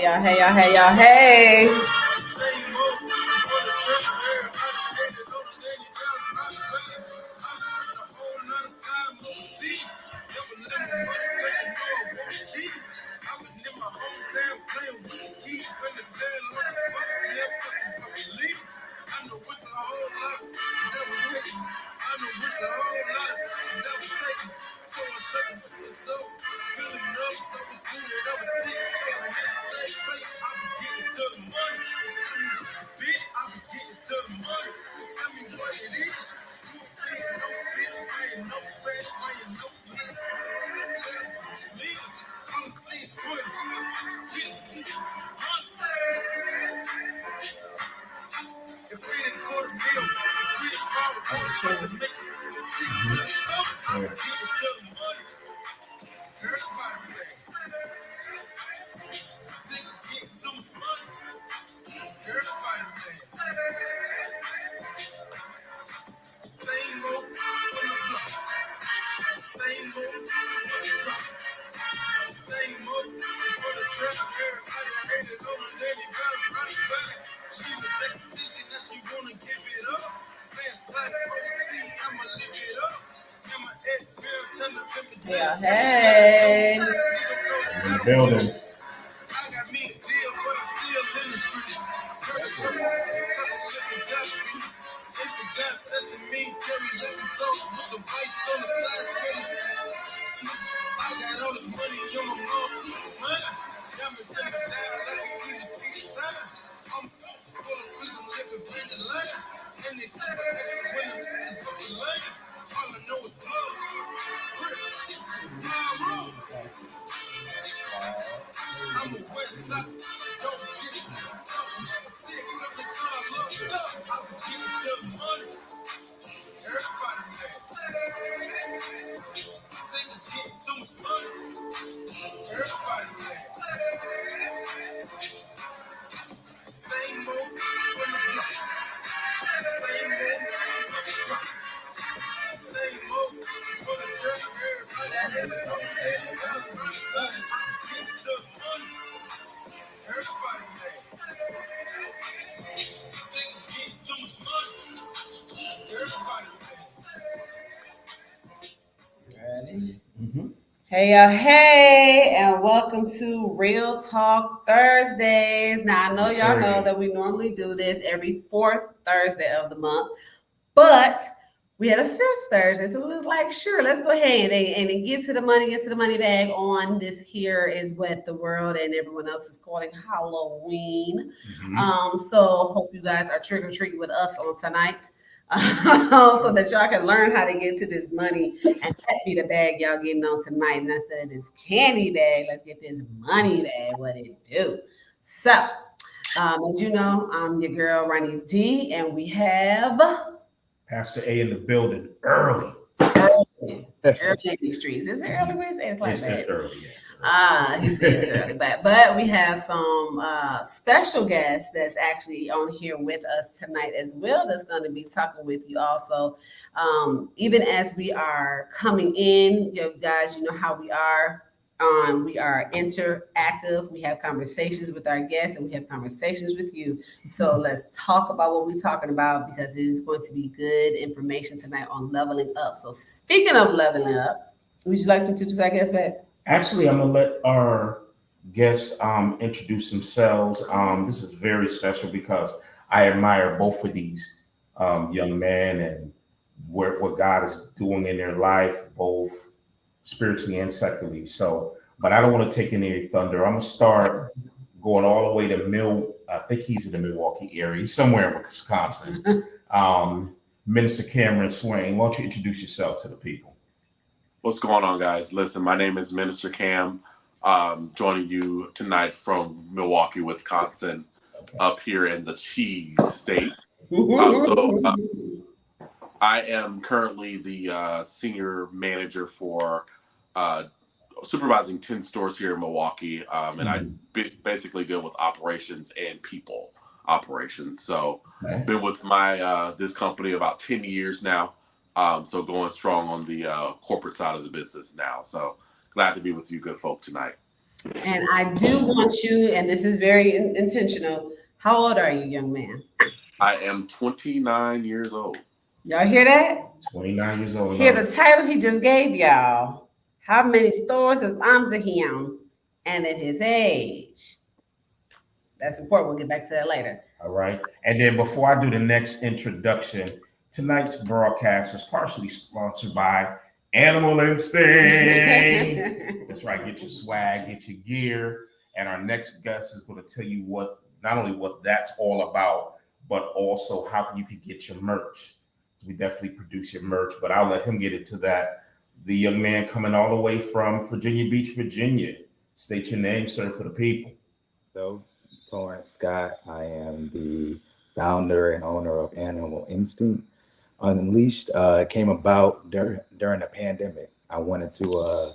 Hey. Yeah, hey. In the building. Hey, and welcome to Real Talk Thursdays. Now, I know y'all know that we normally do this every fourth Thursday of the month, but we had a fifth Thursday, so we was like, sure, let's go ahead and get to the money bag on this here is what the world and everyone else is calling Halloween. So hope you guys are trick-or-treating with us on tonight. So that y'all can learn how to get to this money, and that be the bag y'all getting on tonight. And instead of this candy bag, let's get this money bag. What it do? So, as you know, I'm your girl Ronnie D, and we have Pastor A in the building early. Early in the streets. Is it early? When it's early. He said it's early, but we have some special guests that's actually on here with us tonight as well. That's going to be talking with you also. Even as we are coming in, you guys, you know how we are. We are interactive. We have conversations with our guests and we have conversations with you. So let's talk about what we're talking about because it is going to be good information tonight on leveling up. So speaking of leveling up, would you like to introduce our guest back? Actually, I'm going to let our guests introduce themselves. This is very special because I admire both of these young men and what God is doing in their life, both spiritually and secularly. So, but I don't want to take any thunder. I'm gonna start going all the way to I think he's in the Milwaukee area, he's somewhere in Wisconsin. Minister Cameron Swain, why don't you introduce yourself to the people? What's going on, guys? Listen, my name is Minister Cam. Joining you tonight from Milwaukee, Wisconsin, up here in the cheese state. I am currently the senior manager for supervising 10 stores here in Milwaukee, and I basically deal with operations and people operations. So been with my this company about 10 years now, so going strong on the corporate side of the business now. So glad to be with you good folk tonight. And I do want you, and this is very intentional. How old are you, young man? I am 29 years old. Y'all hear that? 29 years old. Hear the title he just gave y'all. How many stores is under him and at his age? That's important. We'll get back to that later. All right. And then before I do the next introduction, tonight's broadcast is partially sponsored by Animal Instinct. That's right. Get your swag, get your gear. And our next guest is going to tell you what, not only what that's all about, but also how you can get your merch. So we definitely produce your merch, but I'll let him get into that. The young man coming all the way from Virginia Beach, Virginia. State your name, sir, for the people. So, Torrance Scott, I am the founder and owner of Animal Instinct. Unleashed came about during the pandemic. I wanted to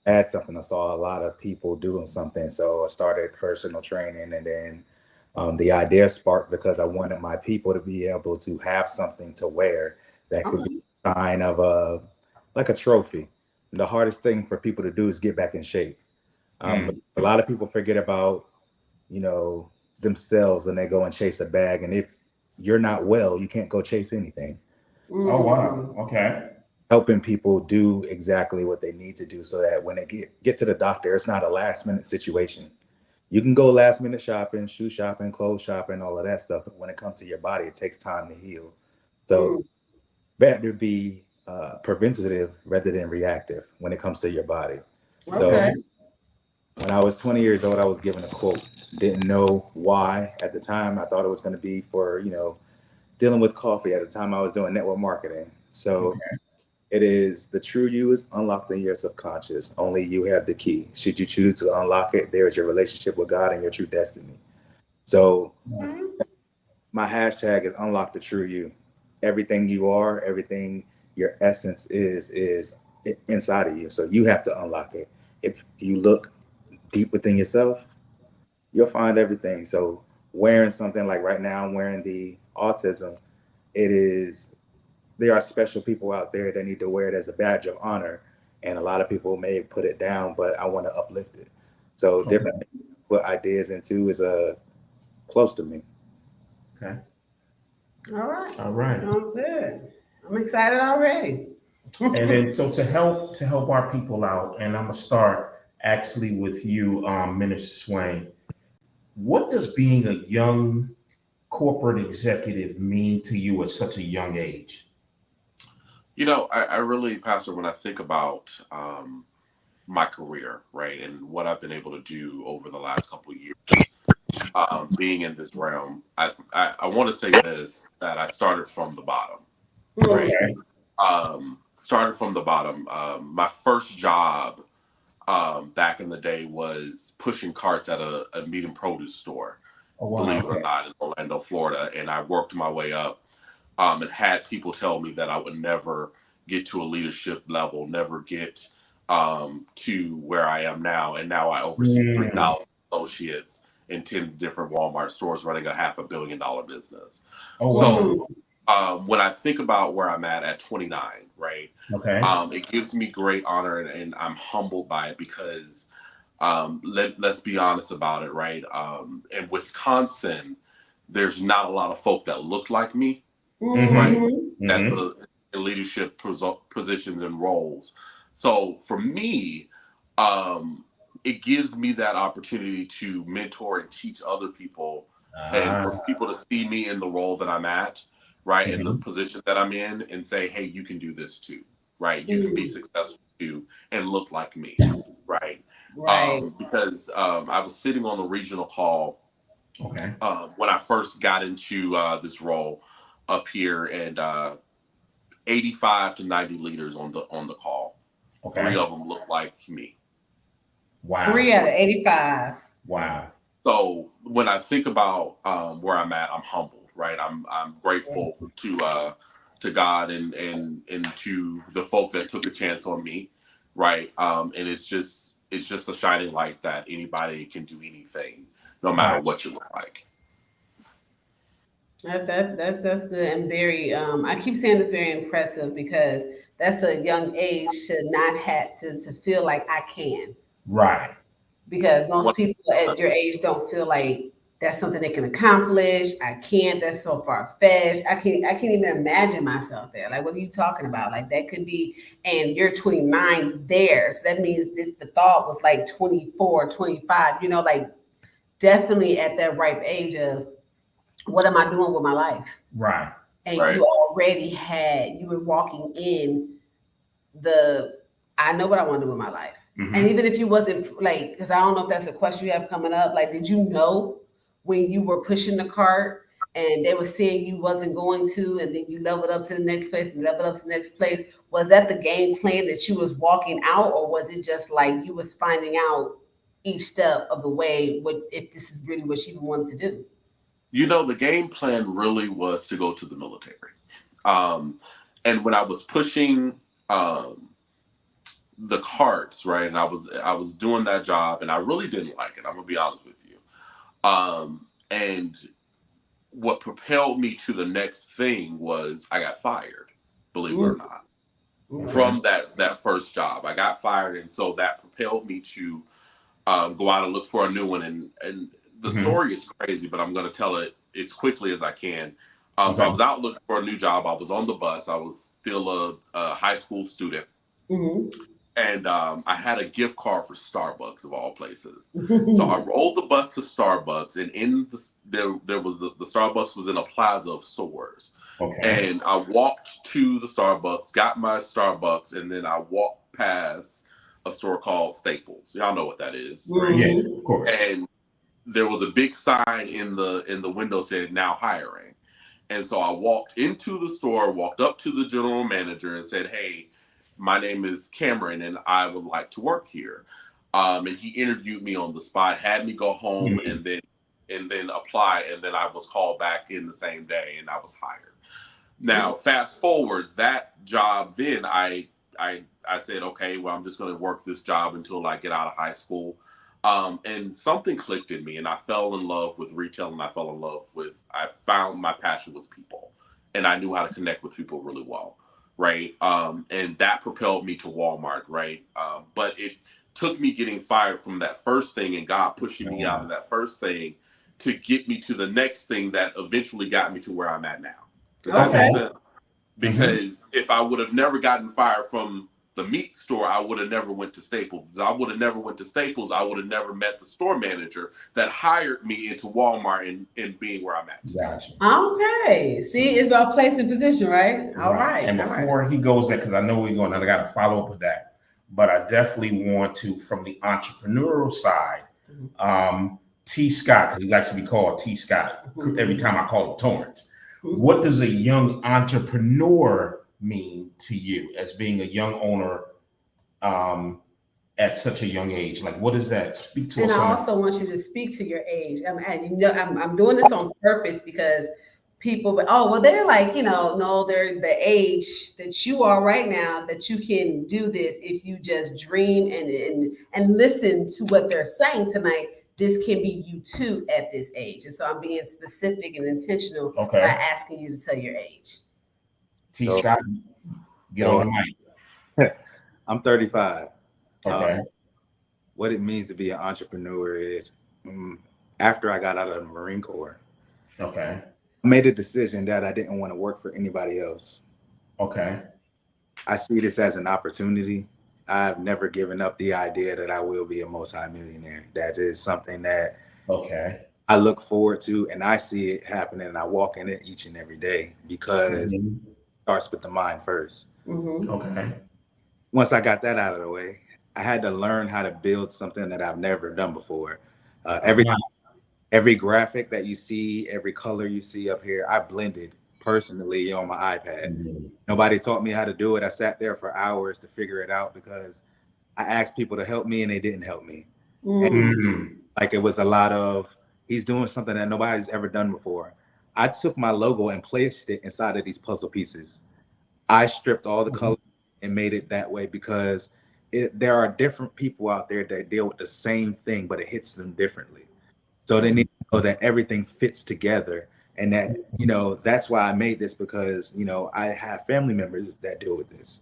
add something. I saw a lot of people doing something, so I started personal training, and then the idea sparked because I wanted my people to be able to have something to wear that could be a sign of like a trophy. The hardest thing for people to do is get back in shape. A lot of people forget about, themselves when they go and chase a bag. And if you're not well, you can't go chase anything. Oh, wow. Okay. Helping people do exactly what they need to do so that when they get to the doctor, it's not a last minute situation. You can go last minute shopping, shoe shopping, clothes shopping, all of that stuff. But when it comes to your body, it takes time to heal. So better be preventative rather than reactive when it comes to your body. So when I was 20 years old, I was given a quote. Didn't know why at the time. I thought it was going to be for, dealing with coffee. At the time, I was doing network marketing. So it is the true you is unlocked in your subconscious. Only you have the key. Should you choose to unlock it, there is your relationship with God and your true destiny. So my hashtag is unlock the true you. Everything you are, everything your essence is inside of you. So you have to unlock it. If you look deep within yourself, you'll find everything. So wearing something like right now, I'm wearing the autism. It is, there are special people out there that need to wear it as a badge of honor. And a lot of people may put it down, but I want to uplift it. So different put ideas into is close to me. Okay. All right. All right. Sounds good. I'm excited already. And then so to help our people out, and I'm gonna start actually with you, Minister Swain. What does being a young corporate executive mean to you at such a young age? I really, Pastor, when I think about my career, right, and what I've been able to do over the last couple of years, being in this realm, I want to say this, that I started from the bottom, right? Started from the bottom. My first job back in the day was pushing carts at a meat and produce store, believe it or not, in Orlando, Florida. And I worked my way up and had people tell me that I would never get to a leadership level, never get to where I am now. And now I oversee 3,000 associates in 10 different Walmart stores running a $500 million business. So when I think about where I'm at 29, right? It gives me great honor and I'm humbled by it because let's be honest about it, right? In Wisconsin, there's not a lot of folk that look like me, right? That in leadership positions and roles. So for me, it gives me that opportunity to mentor and teach other people and for people to see me in the role that I'm at, right? In the position that I'm in and say, hey, you can do this too, right? You can be successful too and look like me, right? Because I was sitting on the regional call when I first got into this role up here, and 85 to 90 leaders on the call. 3 of them look like me. Wow. 3 out of 85. Wow. So when I think about where I'm at, I'm humbled, right? I'm grateful to God and to the folk that took a chance on me, right? And it's just a shining light that anybody can do anything, no matter what you look like. That's good and very. I keep saying it's very impressive because that's a young age to not have to feel like I can. Right. Because most people at your age don't feel like that's something they can accomplish. I can't. That's so far fetched. I can't even imagine myself there. Like, what are you talking about? Like, that could be, and you're 29 there. So that means the thought was like 24, 25. Like definitely at that ripe age of what am I doing with my life? Right. And Right. you were walking in the, I know what I want to do with my life. Mhm. And even if you wasn't like, because I don't know if that's a question you have coming up, like, did you know when you were pushing the cart and they were saying you wasn't going to, and then you leveled up to the next place and leveled up to the next place? Was that the game plan that you was walking out, or was it just like you was finding out each step of the way what if this is really what she wanted to do? The game plan really was to go to the military. And when I was pushing the carts, right, and I was doing that job, and I really didn't like it. I'm gonna be honest with you. And what propelled me to the next thing was I got fired, believe it or not, from that first job. I got fired, and so that propelled me to go out and look for a new one. And the story is crazy, but I'm going to tell it as quickly as I can. So I was out looking for a new job. I was on the bus. I was still a high school student. And I had a gift card for Starbucks, of all places. So I rolled the bus to Starbucks, and there was the Starbucks was in a plaza of stores. Okay. And I walked to the Starbucks, got my Starbucks, and then I walked past a store called Staples. Y'all know what that is, right? Yeah, of course. And there was a big sign in the window said "Now hiring." And so I walked into the store, walked up to the general manager, and said, "Hey, my name is Cameron, and I would like to work here." And he interviewed me on the spot, had me go home, and then apply, and then I was called back in the same day, and I was hired. Now, fast forward that job, then I said, okay, well, I'm just going to work this job until I get out of high school. And something clicked in me, and I fell in love with retail, and I found my passion was people, and I knew how to connect with people really well, right? And that propelled me to Walmart, right? But it took me getting fired from that first thing and God pushing me out of that first thing to get me to the next thing that eventually got me to where I'm at now. Does that make sense? Because if I would have never gotten fired from the meat store, I would have never went to Staples. I would have never went to Staples. I would have never met the store manager that hired me into Walmart and being where I'm at. Gotcha. Okay. See, it's about place and position, right? All right. And before he goes there, because I know we're going, and I got to follow up with that, but I definitely want to, from the entrepreneurial side, T. Scott, because he likes to be called T. Scott every time I call him Torrance. What does a young entrepreneur mean to you as being a young owner at such a young age? Like, what is that? Speak to us. And I also want you to speak to your age. I'm doing this on purpose because people, they're like, no, they're the age that you are right now, that you can do this if you just dream and listen to what they're saying tonight. This can be you too at this age. And so I'm being specific and intentional by asking you to tell your age. T. Scott, get on the mic. I'm 35. Okay. What it means to be an entrepreneur is after I got out of the Marine Corps, I made a decision that I didn't want to work for anybody else. Okay. I see this as an opportunity. I've never given up the idea that I will be a multimillionaire. That is something that I look forward to, and I see it happening, and I walk in it each and every day because it starts with the mind first. Okay. Once I got that out of the way, I had to learn how to build something that I've never done before. Every graphic that you see, every color you see up here, I blended personally on my iPad. Nobody taught me how to do it. I sat there for hours to figure it out because I asked people to help me and they didn't help me. And like, it was a lot of, he's doing something that nobody's ever done before. I took my logo and placed it inside of these puzzle pieces. I stripped all the colors and made it that way because there are different people out there that deal with the same thing, but it hits them differently. So they need to know that everything fits together. And that, that's why I made this, because, I have family members that deal with this.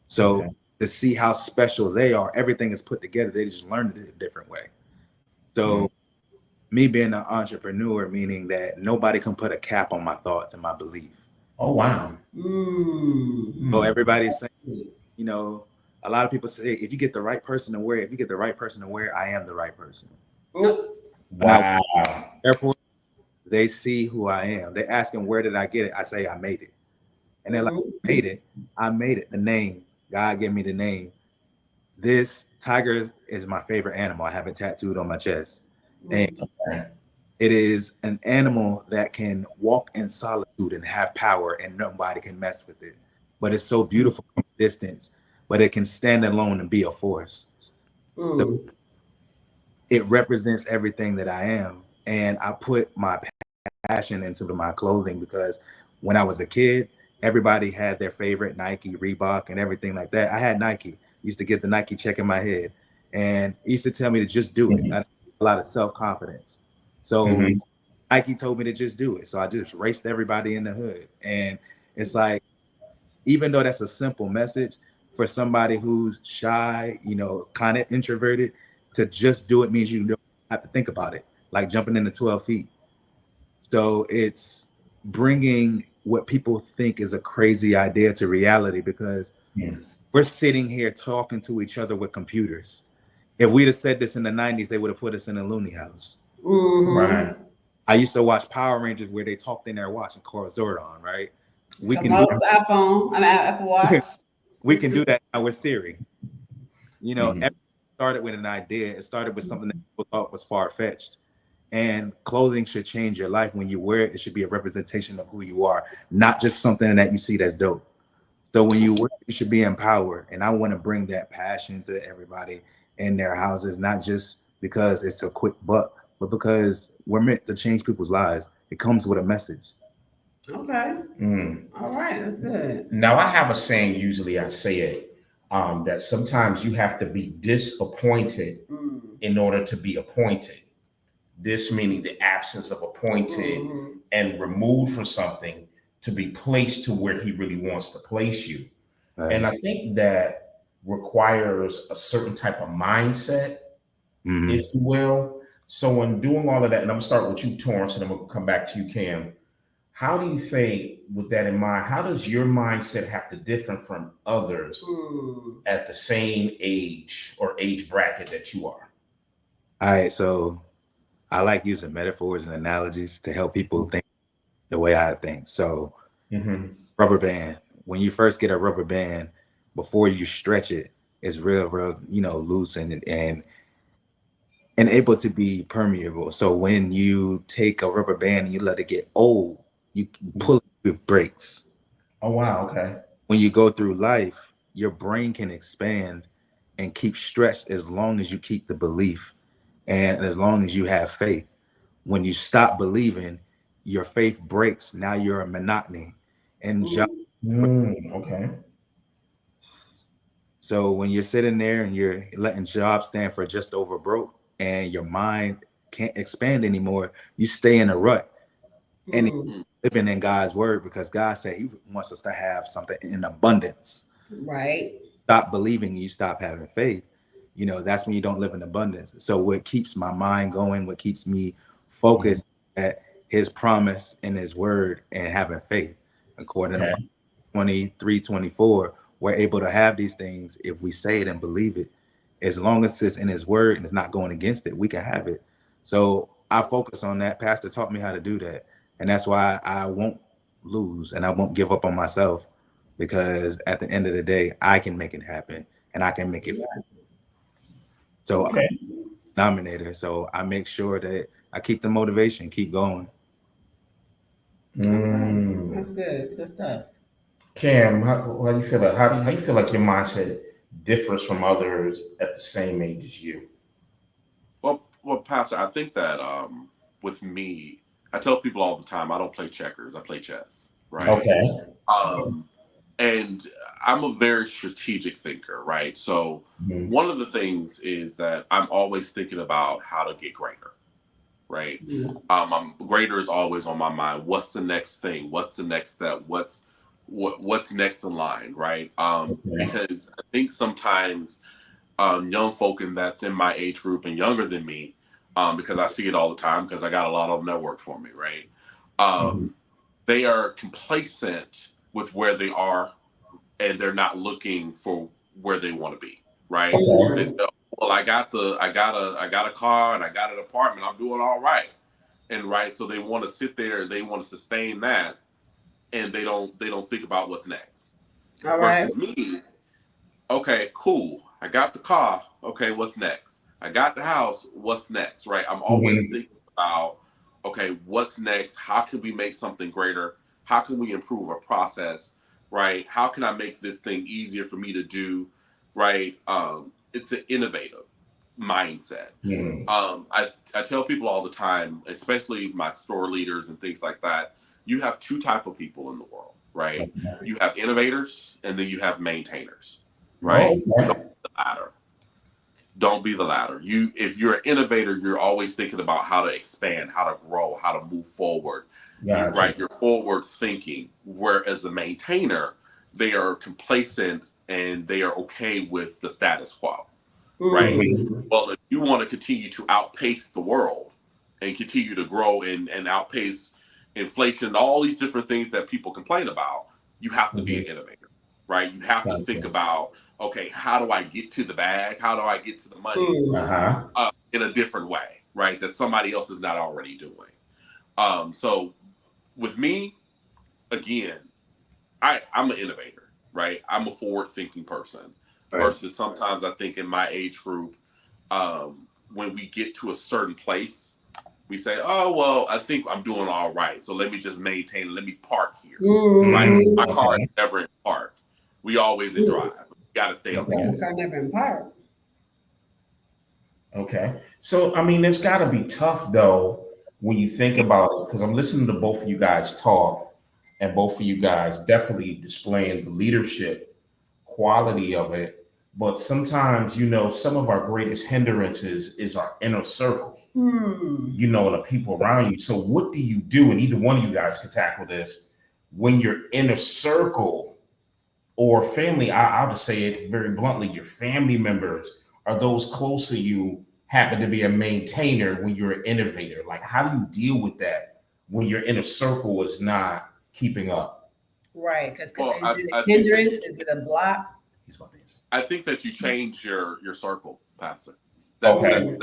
So to see how special they are, everything is put together. They just learned it a different way. So me being an entrepreneur, meaning that nobody can put a cap on my thoughts and my belief. Oh, wow. So everybody's saying, you know, a lot of people say, if you get the right person to wear, I am the right person. When I Wow. airport, they see who I am. They asking, where did I get it? I say, I made it. And they're like, made it. I made it. The name, God gave me the name. This tiger is my favorite animal. I have it tattooed on my chest. And it is an animal that can walk in solitude and have power, and nobody can mess with it. But it's so beautiful from a distance, but it can stand alone and be a force. It represents everything that I am. And I put my passion into my clothing because when I was a kid, everybody had their favorite Nike, Reebok, and everything like that. I had Nike. Used to get the Nike check in my head, and it used to tell me to just do it. I had a lot of self-confidence. So Nike told me to just do it. So I just raced everybody in the hood. And it's like, even though that's a simple message for somebody who's shy, you know, kind of introverted, to just do it means you don't have to think about it, like jumping into 12 feet. So it's bringing what people think is a crazy idea to reality, because we're sitting here talking to each other with computers. If we'd have said this in the 90s, they would have put us in a loony house. Right. I used to watch Power Rangers where they talked in there watching Cora Zordon, right? We can do Apple Watch. We can do that now with Siri. You know, everything started with an idea. It started with something that people thought was far-fetched. And clothing should change your life. When you wear it, it should be a representation of who you are, not just something that you see that's dope. So when you wear it, you should be empowered. And I want to bring that passion to everybody in their houses, not just because it's a quick buck, but because we're meant to change people's lives. It comes with a message. Okay. All right, that's good. Now, I have a saying, usually I say it, that sometimes you have to be disappointed in order to be appointed. This meaning the absence of appointed and removed from something to be placed to where he really wants to place you. Right. And I think that requires a certain type of mindset, if you will. So in doing all of that, and I'm gonna start with you, Torrance, and I'm gonna come back to you, Cam. How do you think, with that in mind, how does your mindset have to differ from others at the same age or age bracket that you are? All right, so I like using metaphors and analogies to help people think the way I think. So rubber band, when you first get a rubber band, before you stretch it, it's real, you know, loose and able to be permeable. So when you take a rubber band and you let it get old, you pull it with brakes. Oh, wow. Okay. When you go through life, your brain can expand and keep stretched as long as you keep the belief and as long as you have faith. When you stop believing, your faith breaks. Now you're a monotony. And Okay. so when you're sitting there and you're letting job stand for just over broke and your mind can't expand anymore, you stay in a rut. And living in God's word, because God said he wants us to have something in abundance. Right. Stop believing, you stop having faith. You know, that's when you don't live in abundance. So what keeps my mind going, what keeps me focused at his promise and his word and having faith, according to 23:24, we're able to have these things if we say it and believe it. As long as it's in his word and it's not going against it, we can have it. So I focus on that. Pastor taught me how to do that. And that's why I won't lose and I won't give up on myself, because at the end of the day, I can make it happen and I can make it. So I'm a denominator. So I make sure that I keep the motivation, keep going. That's good. It's good stuff. Cam, how do you feel? How you feel like your mindset differs from others at the same age as you? Well, Pastor, I think that with me, I tell people all the time, I don't play checkers, I play chess, right? Okay. And I'm a very strategic thinker, right? So one of the things is that I'm always thinking about how to get greater, right? Greater is always on my mind. What's the next thing? What's the next step? What's next in line, right? Because I think sometimes young folk that's in my age group and younger than me, because I see it all the time because I got a lot of them that work for me, right? Mm-hmm. They are complacent with where they are, and they're not looking for where they want to be, right? Okay. They say, oh, well, I got a car and I got an apartment. I'm doing all right, and right, so they want to sit there, they want to sustain that, and they don't think about what's next. All right. Versus me, okay, cool. I got the car. Okay, what's next? I got the house. What's next? Right? I'm always Mm-hmm. thinking about, okay, what's next? How can we make something greater? How can we improve a process? Right? How can I make this thing easier for me to do? Right? It's an innovative mindset. Mm-hmm. I tell people all the time, especially my store leaders and things like that, you have two type of people in the world, right? You have innovators and then you have maintainers, Oh, right? okay. The latter. Don't be the latter. If you're an innovator, you're always thinking about how to expand, how to grow, how to move forward. Gotcha. Right? You're forward thinking. Whereas a maintainer, they are complacent and they are okay with the status quo. Right? Mm-hmm. Well, if you want to continue to outpace the world and continue to grow and outpace inflation and all these different things that people complain about, you have to be Mm-hmm. an innovator, right? You have to think Gotcha. about, okay, how do I get to the bag? How do I get to the money Uh-huh. in a different way, right? That somebody else is not already doing. So with me, again, I'm an innovator, right? I'm a forward thinking person. Right. Versus sometimes I think in my age group, when we get to a certain place, we say, "Oh well, I think I'm doing all right, so let me just maintain. Let me park here." Right? Mm-hmm. My car is Okay. never in park. We always in drive. We got to stay on the Okay. gas. Never in part. Okay. So, I mean, it's got to be tough though when you think about it, because I'm listening to both of you guys talk, and both of you guys definitely displaying the leadership quality of it. But sometimes, some of our greatest hindrances is our inner circle, and the people around you. So, what do you do? And either one of you guys could tackle this when your inner circle or family, I'll just say it very bluntly, your family members are those close to you happen to be a maintainer when you're an innovator. Like, how do you deal with that when your inner circle is not keeping up? Right. Because Well, is it I a think that hindrance? Is it a block? He's about to answer. I think that you change your circle, Pastor. That Okay.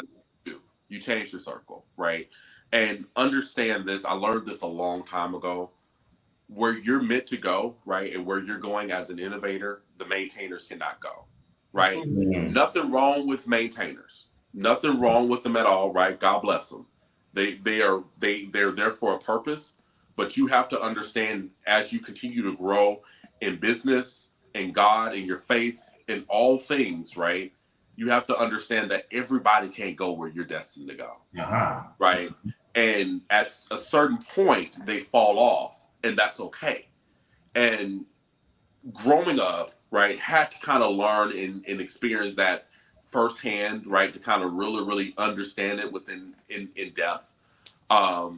you change your circle, right? And understand this. I learned this a long time ago. Where you're meant to go, right, and where you're going as an innovator, the maintainers cannot go, right? Mhm. Nothing wrong with maintainers. Nothing wrong with them at all, right? God bless them. They're there for a purpose, but you have to understand as you continue to grow in business and God and your faith in all things, right? You have to understand that everybody can't go where you're destined to go, Uh-huh. right? And at a certain point, they fall off, and that's okay. And growing up, right, had to kind of learn and experience that firsthand, right, to kind of really, really understand it within in depth.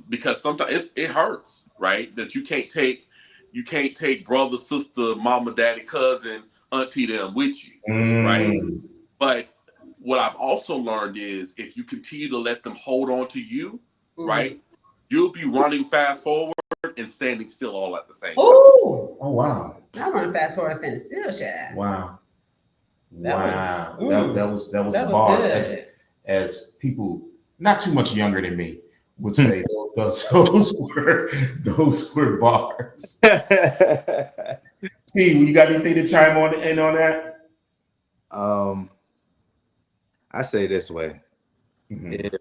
Because sometimes it hurts, right? That you can't take brother, sister, mama, daddy, cousin, auntie them with you, right? Mm. But what I've also learned is if you continue to let them hold on to you, right, you'll be running fast forward and standing still all at the same time. Oh, Oh, wow. I'm running fast forward standing still, Chad. Wow. That was Wow. That was that was bars. good. As people not too much younger than me would say, those were bars. T, you got anything to chime on that? I say this way: Mhm. if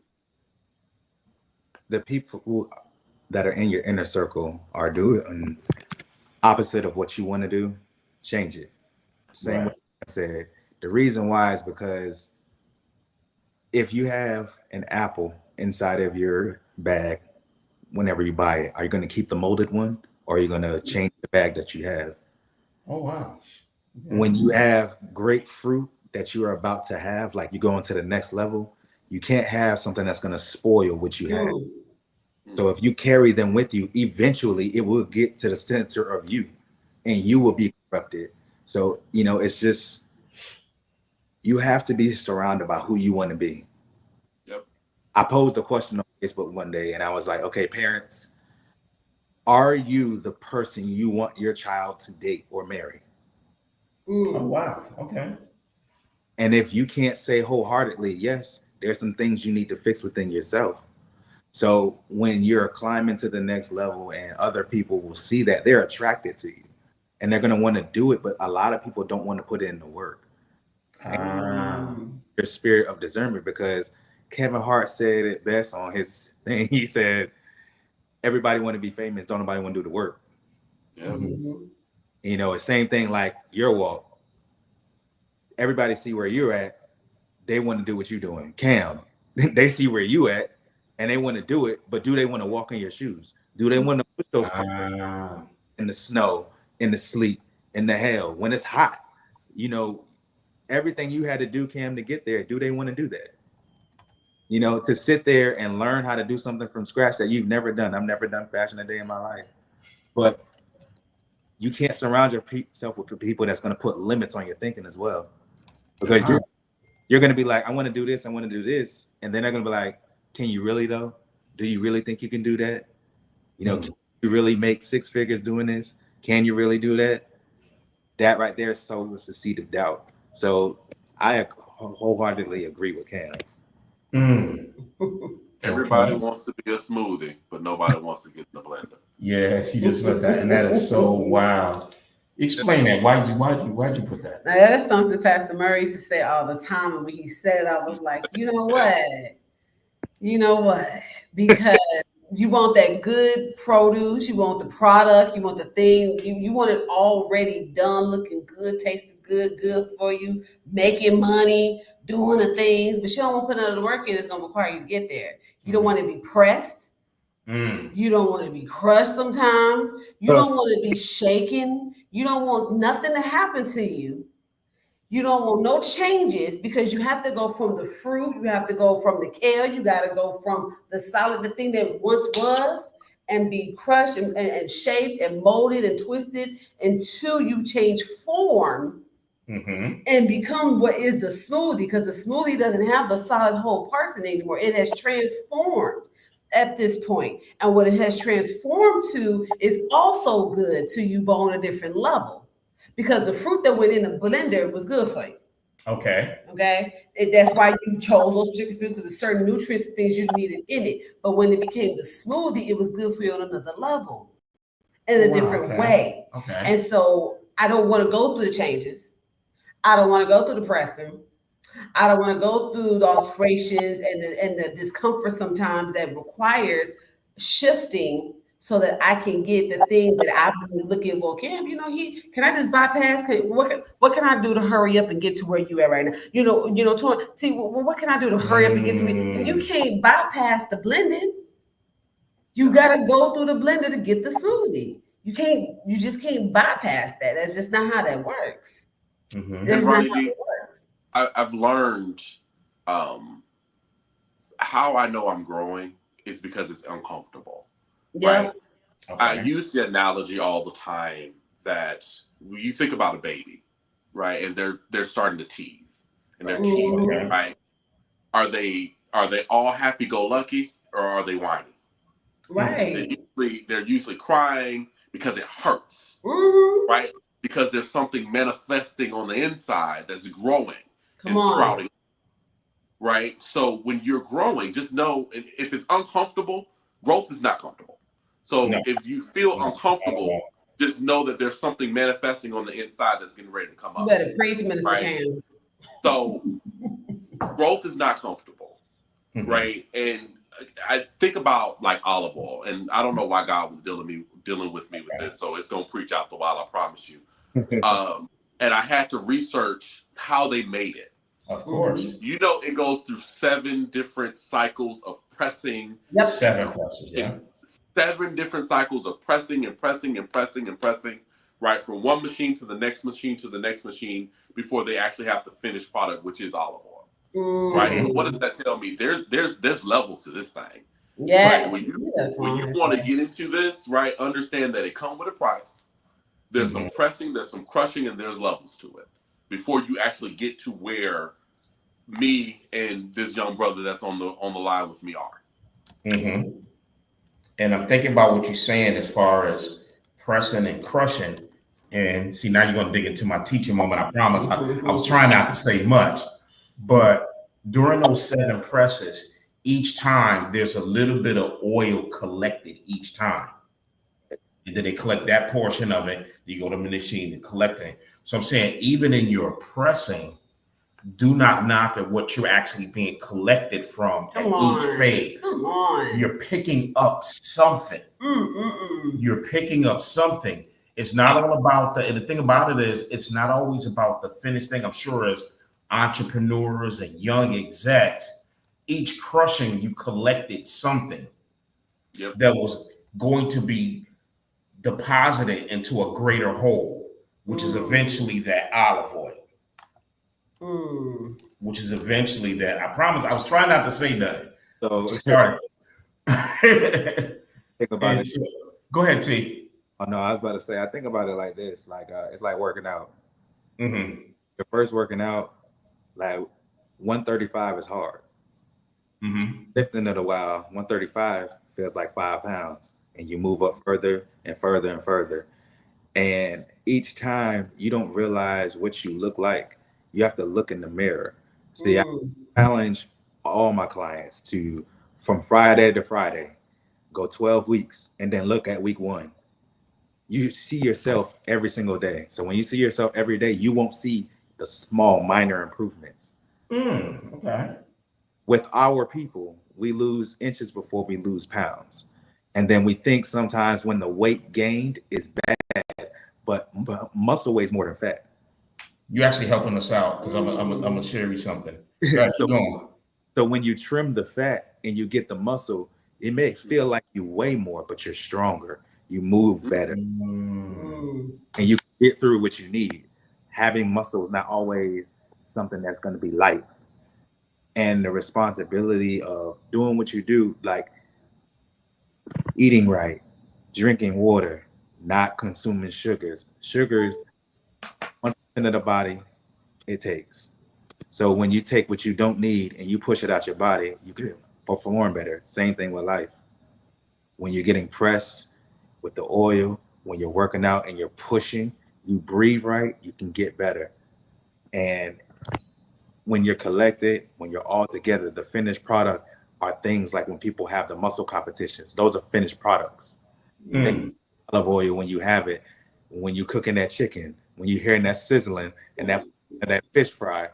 the people that are in your inner circle are doing opposite of what you want to do, change it. Same way Right. I said. The reason why is because if you have an apple inside of your bag whenever you buy it, are you going to keep the molded one or are you going to change the bag that you have? Oh, wow. When you have great fruit that you are about to have, like you go into the next level, you can't have something that's going to spoil what you have. So if you carry them with you, eventually it will get to the center of you and you will be corrupted. So, it's just, you have to be surrounded by who you want to be. Yep. I posed a question on Facebook one day, and I was like, okay, parents, are you the person you want your child to date or marry? Oh, wow. Okay. And if you can't say wholeheartedly, yes, there's some things you need to fix within yourself. So when you're climbing to the next level and other people will see that, they're attracted to you and they're going to want to do it. But a lot of people don't want to put in the work. Your spirit of discernment, because Kevin Hart said it best on his thing. He said, everybody want to be famous. Don't nobody want to do the work. Yeah. You know, the same thing like your walk. Everybody see where you're at. They want to do what you're doing. Cam, they see where you at and they want to do it, but do they want to walk in your shoes? Do they want to put those in the snow, in the sleet, in the hail, when it's hot? You know, everything you had to do, Cam, to get there, do they want to do that? You know, to sit there and learn how to do something from scratch that you've never done. I've never done fashion a day in my life. But you can't surround yourself with people that's going to put limits on your thinking as well. Because you're going to be like, I want to do this, I want to do this. And then they're going to be like, can you really though? Do you really think you can do that? You know, can you really make 6 figures doing this? Can you really do that? That right there sows the seed of doubt. So I wholeheartedly agree with Cam. Everybody wants to be a smoothie, but nobody wants to get in the blender. Yeah, she just put that, and that is so wild. Explain that. Why'd you put that? Now, that's something Pastor Murray used to say all the time, and when he said it, I was like, you know what? Because you want that good produce, you want the product, you want the thing, you want it already done, looking good, tasting good for you, making money, doing the things, but you don't want to put none of the work in. It's going to require you to get there. You don't want to be pressed. You don't want to be crushed sometimes. You don't want to be shaken. You don't want nothing to happen to you. You don't want no changes, because you have to go from the fruit, you have to go from the kale, you got to go from the solid, the thing that once was, and be crushed and shaped and molded and twisted until you change form and become what is the smoothie, because the smoothie doesn't have the solid whole parts in it anymore. It has transformed at this point. And what it has transformed to is also good to you, but on a different level. Because the fruit that went in the blender was good for you. Okay. That's why you chose those particular foods, because there's certain nutrients and things you needed in it. But when it became the smoothie, it was good for you on another level, in a different way. And so I don't want to go through the changes. I don't want to go through the pressing. I don't want to go through the alterations and the discomfort sometimes that requires shifting, so that I can get the thing that I've been looking. Well, Cam, can I just bypass? What can I do to hurry up and get to where you at right now? What can I do to hurry up and get to me? And you can't bypass the blending. You got to go through the blender to get the smoothie. You just can't bypass that. That's just not how that works. That's not how it works. I've learned how I know I'm growing is because it's uncomfortable. Yeah. Right? I use the analogy all the time that when you think about a baby, right, and they're starting to tease, and they're teething, right? Are they all happy-go-lucky, or are they whiny? Right. They're usually crying because it hurts, right? Because there's something manifesting on the inside that's growing sprouting, right? So when you're growing, just know if it's uncomfortable, growth is not comfortable. So if you feel uncomfortable, just know that there's something manifesting on the inside that's getting ready to come up. You better preach, Minister Cam. So growth is not comfortable, right? And I think about like olive oil, and I don't know why God was dealing with me with this, so it's gonna preach out the while, I promise you. And I had to research how they made it. Of course. It goes through 7 different cycles of pressing. Yep. 7 presses, yeah. 7 different cycles of pressing and pressing and pressing and pressing, right? From one machine to the next machine to the next machine before they actually have the finished product, which is olive oil. Right? So what does that tell me? There's levels to this thing. Yeah. Right? When you want to get into this, right, understand that it comes with a price. There's some pressing, there's some crushing, and there's levels to it before you actually get to where me and this young brother that's on the line with me are. Mm-hmm. And I'm thinking about what you're saying as far as pressing and crushing. And see, now you're going to dig into my teaching moment. I promise. I was trying not to say much, but during those 7 presses, each time there's a little bit of oil collected each time. And then they collect that portion of it. You go to the machine and collecting. So I'm saying, even in your pressing, do not knock at what you're actually being collected from at each phase. Come on. You're picking up something. You're picking up something. It's not all about and the thing about it is, it's not always about the finished thing. I'm sure as entrepreneurs and young execs, each crushing, you collected something that was going to be deposited into a greater whole, which is eventually that olive oil. Which is eventually that. I promise. I was trying not to say that. So sorry. Think about it. So, go ahead, T. Oh no, I was about to say. I think about it like this: like it's like working out. Mm-hmm. Your first working out, like 135 is hard. Mm-hmm. Lifting it a while, 135 feels like 5 pounds, and you move up further and further and further. And each time you don't realize what you look like. You have to look in the mirror. See, I challenge all my clients to, from Friday to Friday, go 12 weeks and then look at week 1. You see yourself every single day. So when you see yourself every day, you won't see the small minor improvements. Okay. With our people, we lose inches before we lose pounds. And then we think sometimes when the weight gained is bad, but muscle weighs more than fat. You're actually helping us out because I'm gonna share you something. So when you trim the fat and you get the muscle, it may feel like you weigh more, but you're stronger. You move better, and you get through what you need. Having muscle is not always something that's going to be light. And the responsibility of doing what you do, like eating right, drinking water, not consuming sugars. Sugars, 1% of the body, it takes. So when you take what you don't need and you push it out your body, you can perform better. Same thing with life. When you're getting pressed with the oil, when you're working out and you're pushing, you breathe right, you can get better. And when you're collected, when you're all together, the finished product are things like when people have the muscle competitions. Those are finished products. Olive oil, when you have it, when you're cooking that chicken, when you're hearing that sizzling and that fish fry,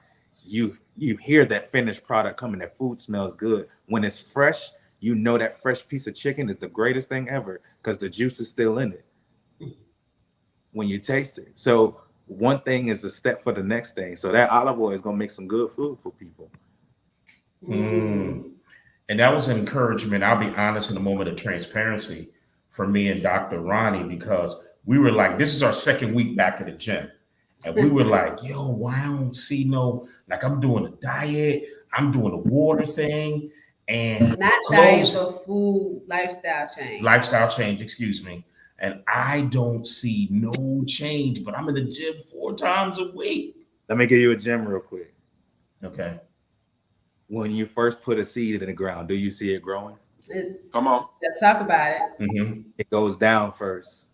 you hear that finished product coming. That food smells good. When it's fresh, you know that fresh piece of chicken is the greatest thing ever because the juice is still in it when you taste it. So one thing is a step for the next thing. So that olive oil is going to make some good food for people. And that was an encouragement. I'll be honest, in a moment of transparency for me and Dr. Ronnie, because we were like, this is our second week back at the gym. And we were like, yo, why I don't see like I'm doing a diet, I'm doing a water thing. And not diet, but food, lifestyle change, excuse me. And I don't see no change, but I'm in the gym 4 times a week. Let me give you a gem real quick. Okay. When you first put a seed in the ground, do you see it growing? Come on. Let's talk about it. It goes down first.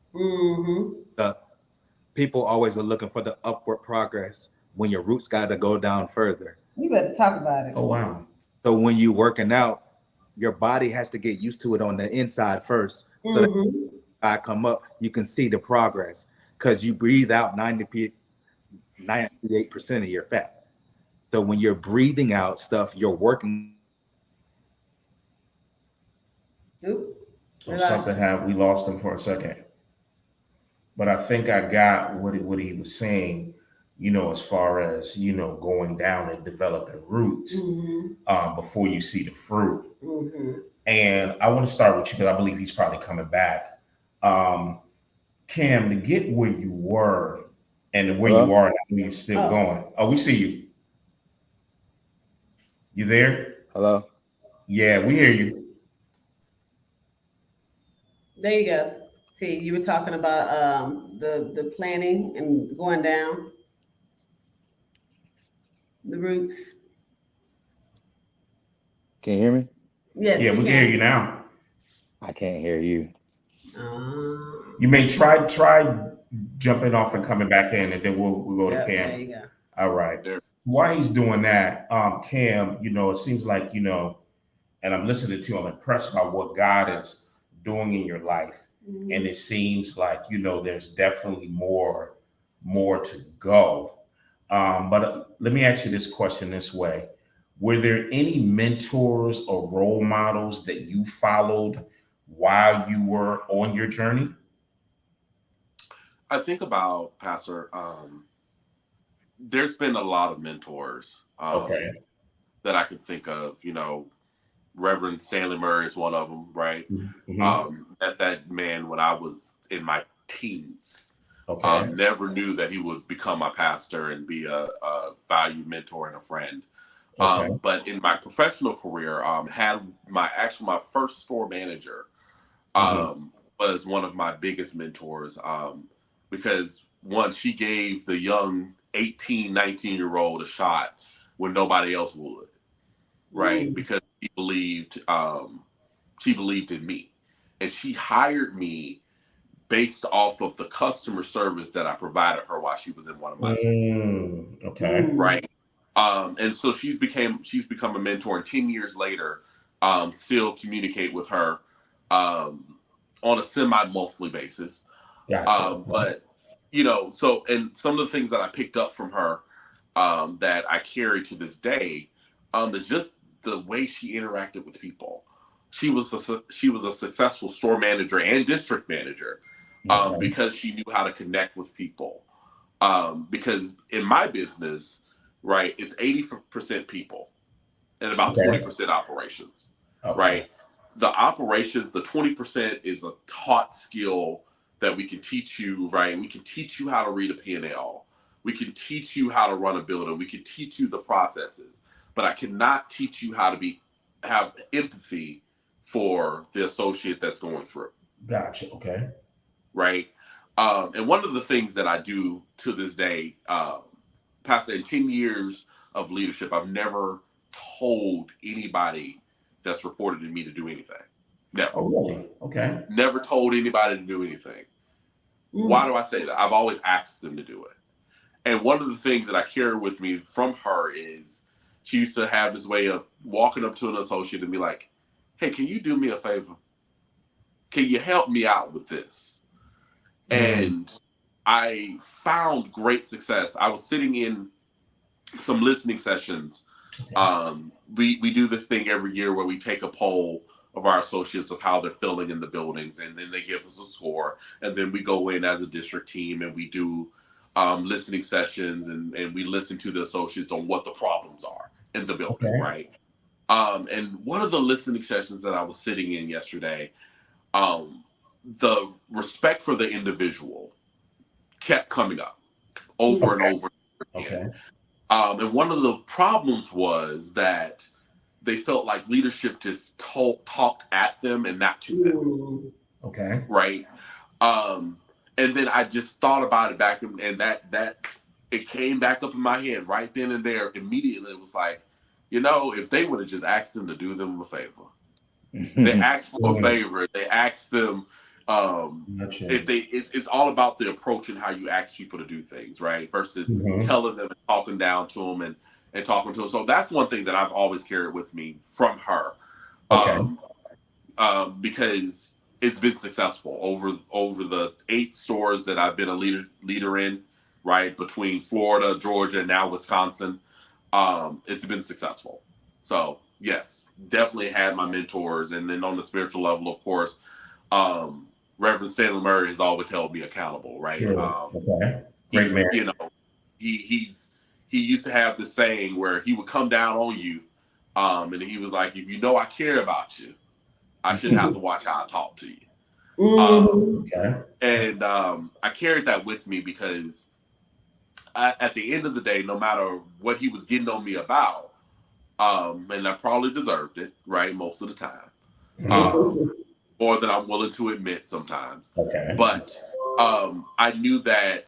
People always are looking for the upward progress when your roots got to go down further. You better talk about it. Oh, wow. So when you're working out, your body has to get used to it on the inside first. So that when I come up, you can see the progress because you breathe out 98% of your fat. So when you're breathing out stuff, you're working. Something happened. We lost him for a second. But I think I got what he was saying, as far as, going down and developing roots before you see the fruit. And I want to start with you because I believe he's probably coming back. Cam, to get where you were and where you are, and you're still going. Oh, we see you. You there? Hello? Yeah, we hear you. There you go. See, you were talking about the planning and going down the roots. Can you hear me? Yes, Yeah, we can hear you now. I can't hear you. You may try jumping off and coming back in, and then we'll go to Cam. There you go. All right. While he's doing that, Cam, it seems like, and I'm listening to you, I'm impressed by what God is doing in your life. Mm-hmm. And it seems like, there's definitely more to go. But let me ask you this question this way. Were there any mentors or role models that you followed while you were on your journey? I think about, Pastor, there's been a lot of mentors Okay. that I could think of. Reverend Stanley Murray is one of them, right? Mm-hmm. That man, when I was in my teens, Okay. never knew that he would become my pastor and be a valued mentor and a friend. Okay. But in my professional career, had my first store manager was one of my biggest mentors, because one, she gave the young 18, 19-year-old a shot when nobody else would, right? Because she believed in me, and she hired me based off of the customer service that I provided her while she was in one of my schools. Okay. Right. And so she's become a mentor, and 10 years later, still communicate with her on a semi-monthly basis. Gotcha. But and some of the things that I picked up from her, that I carry to this day, is just the way she interacted with people. She was a successful store manager and district manager, because she knew how to connect with people. Because in my business, right, it's 80% people and about 20% operations, right? The operations, the 20% is a taught skill that we can teach you, right? We can teach you how to read a P&L. We can teach you how to run a building. We can teach you the processes, but I cannot teach you how to have empathy for the associate that's going through. Gotcha. Okay. Right. And one of the things that I do to this day, Pastor, in 10 years of leadership, I've never told anybody that's reported to me to do anything. Never. Oh, really? Okay. Never told anybody to do anything. Why do I say that? I've always asked them to do it. And one of the things that I carry with me from her is she used to have this way of walking up to an associate and be like, hey, can you do me a favor? Can you help me out with this? And I found great success. I was sitting in some listening sessions. We do this thing every year where we take a poll of our associates of how they're feeling in the buildings, and then they give us a score, and then we go in as a district team and we do listening sessions, and we listen to the associates on what the problems are in the building, right? And one of the listening sessions that I was sitting in yesterday, the respect for the individual kept coming up over and over again. And one of the problems was that they felt like leadership just talked at them and not to them. Okay. Right. And then I just thought about it back, and that it came back up in my head right then and there. Immediately, it was like, if they would have just asked them to do them a favor, they asked for a favor. They asked them. It's all about the approach and how you ask people to do things, right? Versus telling them and talking down to them and talking to them. So that's one thing that I've always carried with me from her, because it's been successful over the 8 stores that I've been a leader in, right? Between Florida, Georgia, and now Wisconsin, it's been successful. So yes, definitely had my mentors, and then on the spiritual level, of course. Reverend Stanley Murray has always held me accountable, right? Sure. Great man. He used to have this saying where he would come down on you, and he was like, if you know I care about you, I shouldn't have to watch how I talk to you. And I carried that with me because at the end of the day, no matter what he was getting on me about, and I probably deserved it, right, most of the time. More than I'm willing to admit sometimes. But I knew that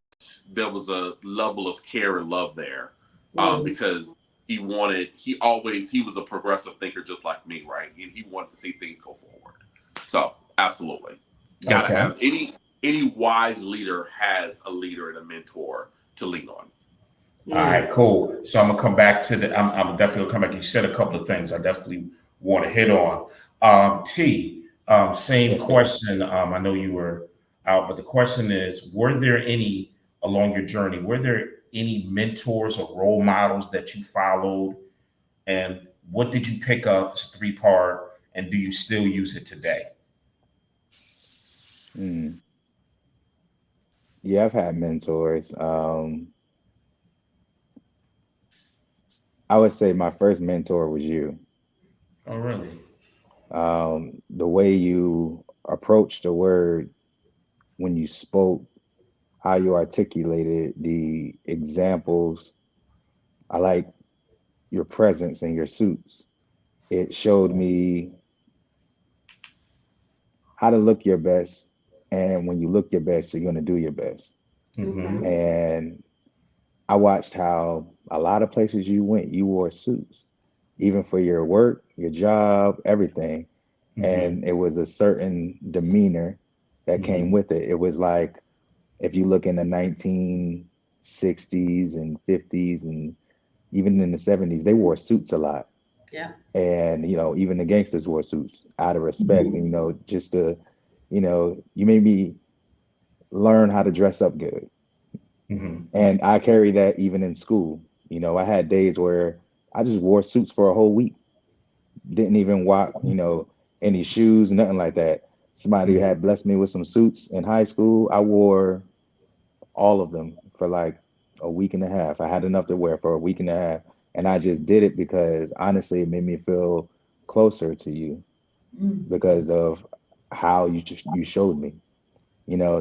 there was a level of care and love there, because he was a progressive thinker just like me, right? And he wanted to see things go forward. So absolutely, gotta Okay. have any wise leader has a leader and a mentor to lean on. All right, cool. So I'm gonna come back to the. I'm definitely gonna come back. You said a couple of things I definitely want to hit on. T. Same Yes, sir. question. I know you were out, but the question is: were there any along your journey? Were there any mentors or role models that you followed, and what did you pick up? It's a three part, and do you still use it today? Mm. Yeah, I've had mentors. I would say my first mentor was you. Oh, really? The way you approached the word when you spoke, how you articulated the examples. I like your presence and your suits. It showed me how to look your best. And when you look your best, you're going to do your best. Mm-hmm. And I watched how a lot of places you went, you wore suits, even for your work, your job, everything. Mm-hmm. And it was a certain demeanor that came Mm-hmm. with it. It was like if you look in the 1960s and 50s and even in the 70s, they wore suits a lot. Yeah. And, even the gangsters wore suits out of respect. And, just to, you made me learn how to dress up good. Mm-hmm. And I carry that even in school. I had days where I just wore suits for a whole week, didn't even walk, any shoes, nothing like that. Somebody Mm-hmm. had blessed me with some suits in high school. I wore all of them for like a week and a half. I had enough to wear for a week and a half. And I just did it because honestly, it made me feel closer to you because of how you showed me,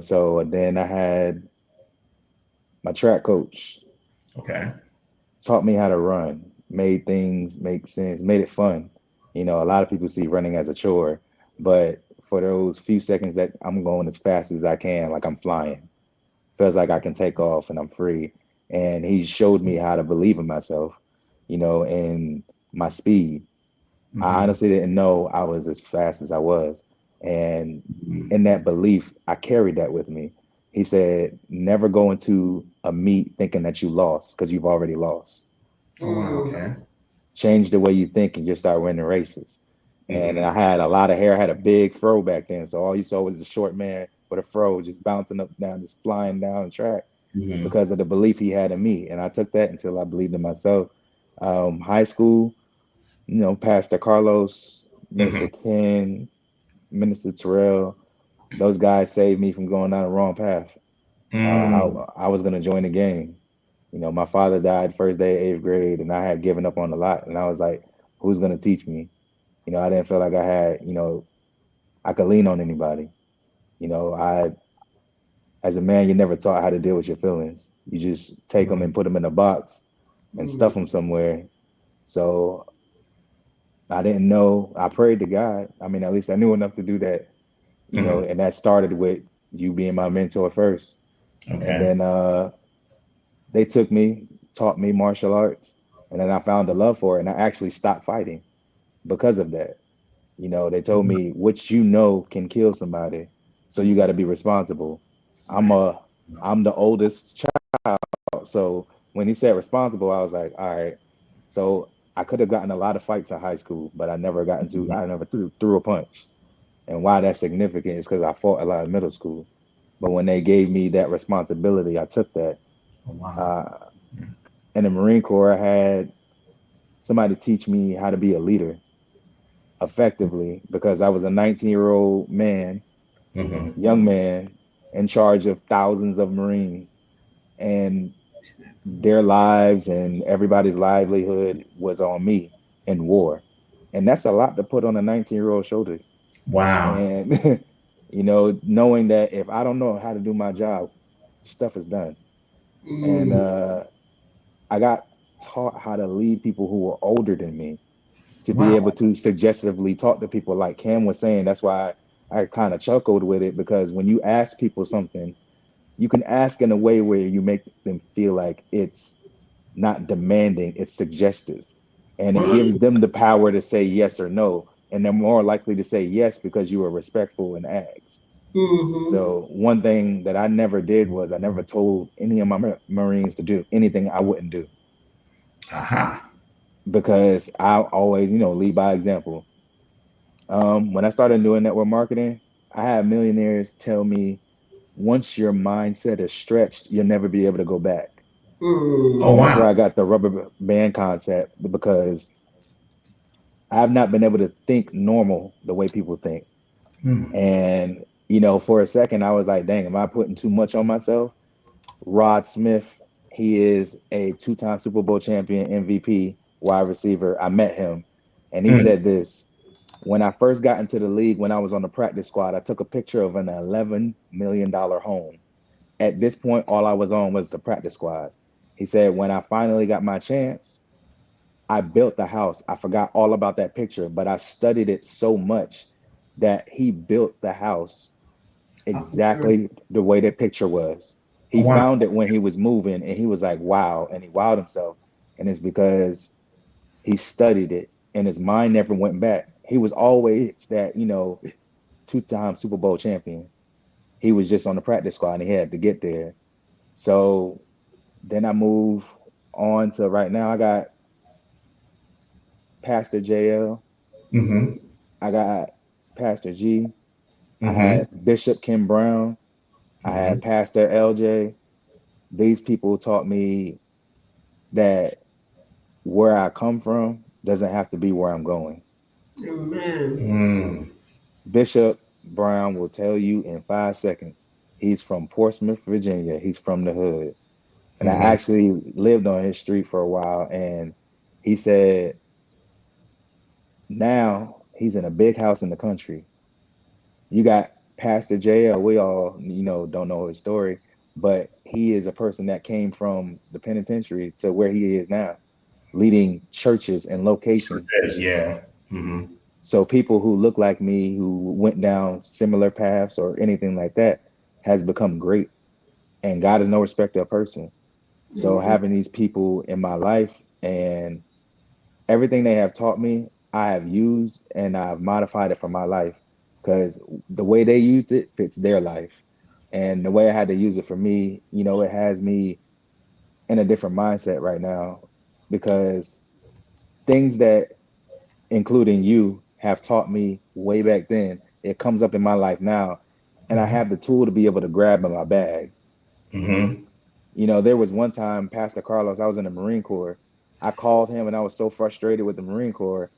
So then I had my track coach Okay. taught me how to run, made things make sense, made it fun. A lot of people see running as a chore, but for those few seconds that I'm going as fast as I can, like I'm flying, feels like I can take off and I'm free. And he showed me how to believe in myself, and my speed. I Mm-hmm. honestly didn't know I was as fast as I was. And Mm-hmm. in that belief, I carried that with me. He said, never go into a meet thinking that you lost because you've already lost. Oh, wow. Okay. Change the way you think and you'll start winning races. And Mm-hmm. I had a lot of hair. I had a big fro back then. So all you saw was the short man with a fro just bouncing up and down, just flying down the track Mm-hmm. because of the belief he had in me. And I took that until I believed in myself. High school, Pastor Carlos, Minister Mm-hmm. Ken, Minister Terrell, those guys saved me from going down the wrong path. Mm. I was going to join the gang. My father died first day of eighth grade, and I had given up on a lot. And I was like, who's going to teach me? I didn't feel like I had, I could lean on anybody. I, as a man, you're never taught how to deal with your feelings. You just take them and Mm-hmm. put them in a box and stuff them somewhere. So I didn't know. I prayed to God. I mean, at least I knew enough to do that, Mm-hmm. and that started with you being my mentor first. And Okay. then they took me, taught me martial arts, and then I found a love for it, and I actually stopped fighting because of that. They told me what can kill somebody, so you got to be responsible. I'm Right. a I'm the oldest child, so when he said responsible, I was like, all right. So I could have gotten a lot of fights in high school, but I never threw a punch. And why that's significant is because I fought a lot in middle school. But when they gave me that responsibility, I took that. Oh, wow. Uh, in the Marine Corps, I had somebody teach me how to be a leader effectively because I was a 19-year-old man, Mm-hmm. young man, in charge of thousands of Marines. And their lives and everybody's livelihood was on me in war. And that's a lot to put on a 19-year-old shoulders. Wow. And, knowing that if I don't know how to do my job, stuff is done. And I got taught how to lead people who were older than me to be able Wow. to suggestively talk to people like Cam was saying. That's why I kind of chuckled with it because when you ask people something, you can ask in a way where you make them feel like it's not demanding, it's suggestive. And it gives them the power to say yes or no. And they're more likely to say yes because you were respectful and asked. Mm-hmm. So one thing that I never did was I never told any of my Marines to do anything I wouldn't do, Aha. because I always, lead by example. When I started doing network marketing, I had millionaires tell me, once your mindset is stretched, you'll never be able to go back. Oh Mm. And that's where wow. I got the rubber band concept, because I have not been able to think normal the way people think. Hmm. And, for a second, I was like, dang, am I putting too much on myself? Rod Smith, he is a two-time Super Bowl champion, MVP, wide receiver. I met him, and he Hmm. said this: when I first got into the league, when I was on the practice squad, I took a picture of an $11 million home. At this point, all I was on was the practice squad. He said, when I finally got my chance, I built the house. I forgot all about that picture, but I studied it so much that he built the house exactly the way that picture was. Oh He wow. found it when he was moving, and he was like, wow. And he wowed himself. And it's because he studied it and his mind never went back. He was always that, two-time Super Bowl champion. He was just on the practice squad and he had to get there. So then I move on to right now. I got Pastor JL, Mm-hmm. I got Pastor G, I Mm-hmm. had Bishop Kim Brown, I Mm-hmm. had Pastor LJ. These people taught me that where I come from doesn't have to be where I'm going. Amen. Mm. Bishop Brown will tell you in 5 seconds. He's from Portsmouth, Virginia. He's from the hood. And I Mm-hmm. actually lived on his street for a while. And he said now he's in a big house in the country. You got Pastor JL. We all, don't know his story, but he is a person that came from the penitentiary to where he is now, leading churches and locations. Yeah. Mm-hmm. So people who look like me, who went down similar paths or anything like that, has become great. And God is no respecter of person. So Mm-hmm. having these people in my life, and everything they have taught me, I have used and I've modified it for my life, because the way they used it fits their life. And the way I had to use it for me, it has me in a different mindset right now, because things that, including you, have taught me way back then, it comes up in my life now. And I have the tool to be able to grab in my bag. Mm-hmm. There was one time, Pastor Carlos, I was in the Marine Corps. I called him and I was so frustrated with the Marine Corps.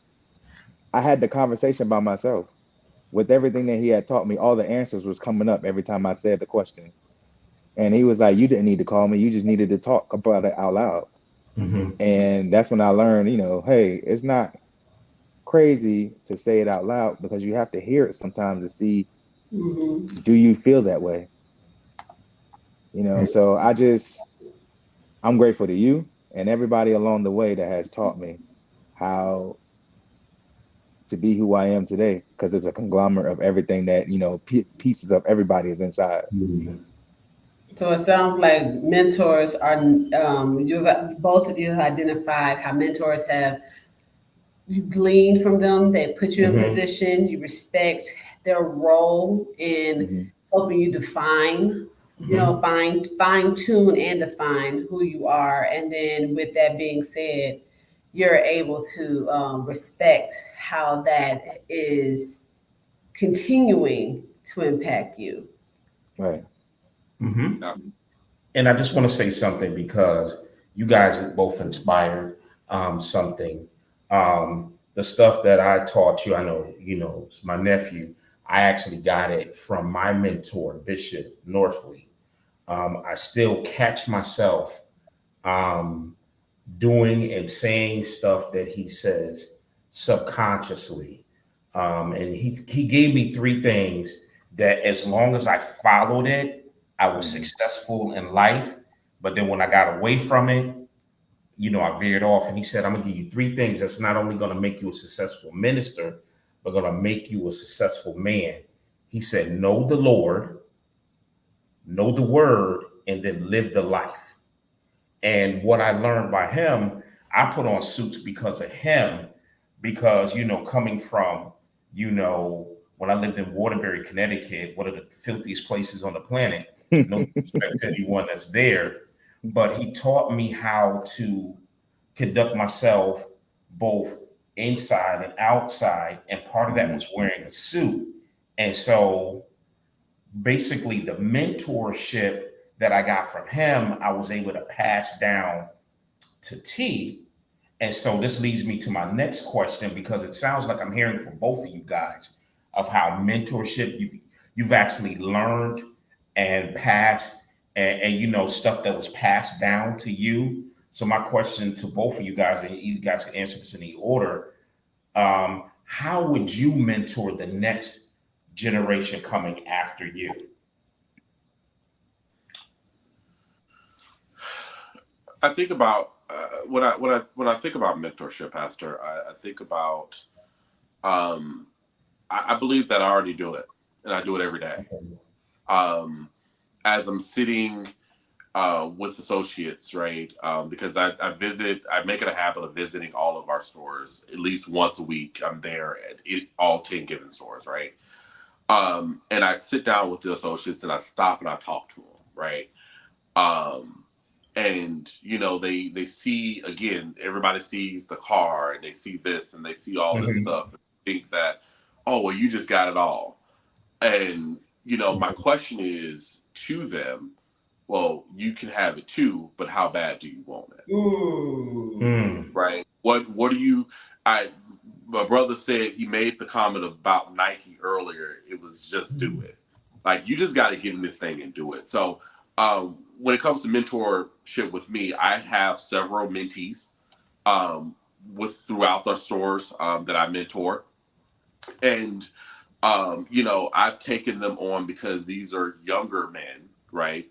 I had the conversation by myself. With everything that he had taught me, all the answers was coming up every time I said the question. And he was like, you didn't need to call me. You just needed to talk about it out loud. Mm-hmm. And that's when I learned, hey, it's not crazy to say it out loud, because you have to hear it sometimes to see, Mm-hmm. do you feel that way? So I'm grateful to you and everybody along the way that has taught me how to be who I am today, because it's a conglomerate of everything that, pieces of everybody is inside. Mm-hmm. So it sounds like mentors are, both of you have identified how mentors have, you gleaned from them, they put you in Mm-hmm. position, you respect their role in Mhm. helping you define, Mm-hmm. fine tune and define who you are. And then with that being said, you're able to respect how that is continuing to impact you. Right. Mm-hmm. Yeah. And I just want to say something, because you guys are both inspired something. The stuff that I taught you, I know, it's my nephew. I actually got it from my mentor, Bishop Northley. I still catch myself um, doing and saying stuff that he says subconsciously. And he gave me three things that, as long as I followed it, I was Mhm. successful in life. But then when I got away from it, I veered off. And he said, I'm gonna give you three things that's not only gonna make you a successful minister, but gonna make you a successful man. He said, know the Lord, know the word, and then live the life. And what I learned by him, I put on suits because of him, because, coming from, when I lived in Waterbury, Connecticut, one of the filthiest places on the planet, no disrespect to anyone that's there, but he taught me how to conduct myself both inside and outside. And part of that was wearing a suit. And so basically the mentorship that I got from him, I was able to pass down to T. And so this leads me to my next question, because it sounds like I'm hearing from both of you guys of how mentorship you've actually learned and passed, and stuff that was passed down to you. So my question to both of you guys, and you guys can answer this in any order, how would you mentor the next generation coming after you? I think about when I think about mentorship, Pastor. I think about I believe that I already do it, and I do it every day. As I'm sitting with associates, right? Because I make it a habit of visiting all of our stores at least once a week. I'm there at all 10 given stores, right? And I sit down with the associates and I stop and I talk to them, right? And they see, again, everybody sees the car and they see this and they see all this stuff and think that, oh, well, you just got it all. And my question is to them, well, you can have it too, but how bad do you want it? Ooh. Right? What do you? My brother said, he made the comment about Nike earlier. It was just do it. Like, you just got to get in this thing and do it. So when it comes to mentorship with me, I have several mentees throughout our stores that I mentor, and I've taken them on because these are younger men, right?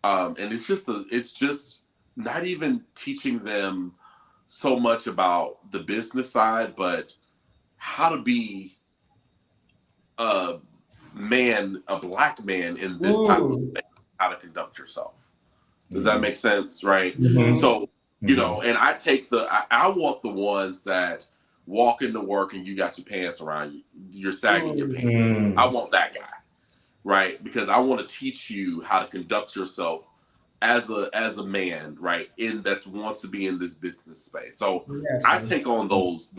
And it's just not even teaching them so much about the business side, but how to be a black man in this type of thing, how to conduct yourself. Does that make sense? Right. So, and I take I want the ones that walk into work and you got your pants around you, you're sagging your pants. I want that guy. Right. Because I want to teach you how to conduct yourself as a man, right, that wants to be in this business space. So I take on those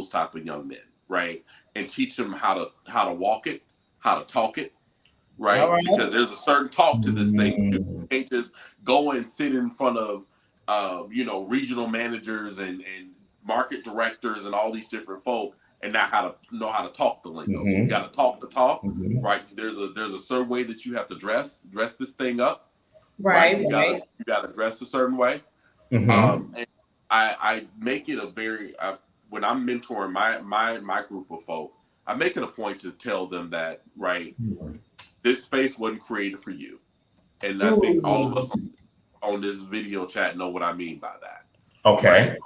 type of young men, right, and teach them how to walk it, how to talk it, right? Because there's a certain talk to this thing. You can't just go and sit in front of regional managers and market directors and all these different folk and not know how to talk the lingo. So you got to talk the talk, right? There's a certain way that you have to dress this thing up. Right. You gotta dress a certain way. And I make it when I'm mentoring my group of folk, I make it a point to tell them that, right, this space wasn't created for you. And I think all of us on this video chat know what I mean by that. Okay. Right?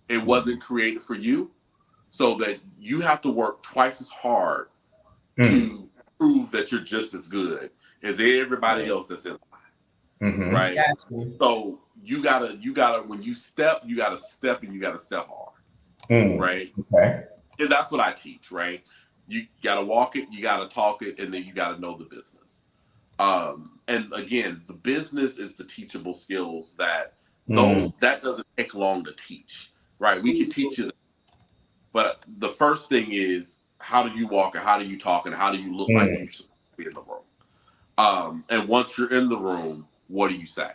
It wasn't created for you, so that you have to work twice as hard to prove that you're just as good as everybody else that's in line. Right. Gotcha. So you gotta when you step, you gotta step and you gotta step hard. Right. Okay. And that's what I teach, right? You gotta walk it, you gotta talk it, and then you gotta know the business. And again, the business is the teachable skills that that doesn't take long to teach. Right. We can teach you that. But the first thing is, how do you walk and how do you talk and how do you look like you should be in the room? And once you're in the room, what do you say?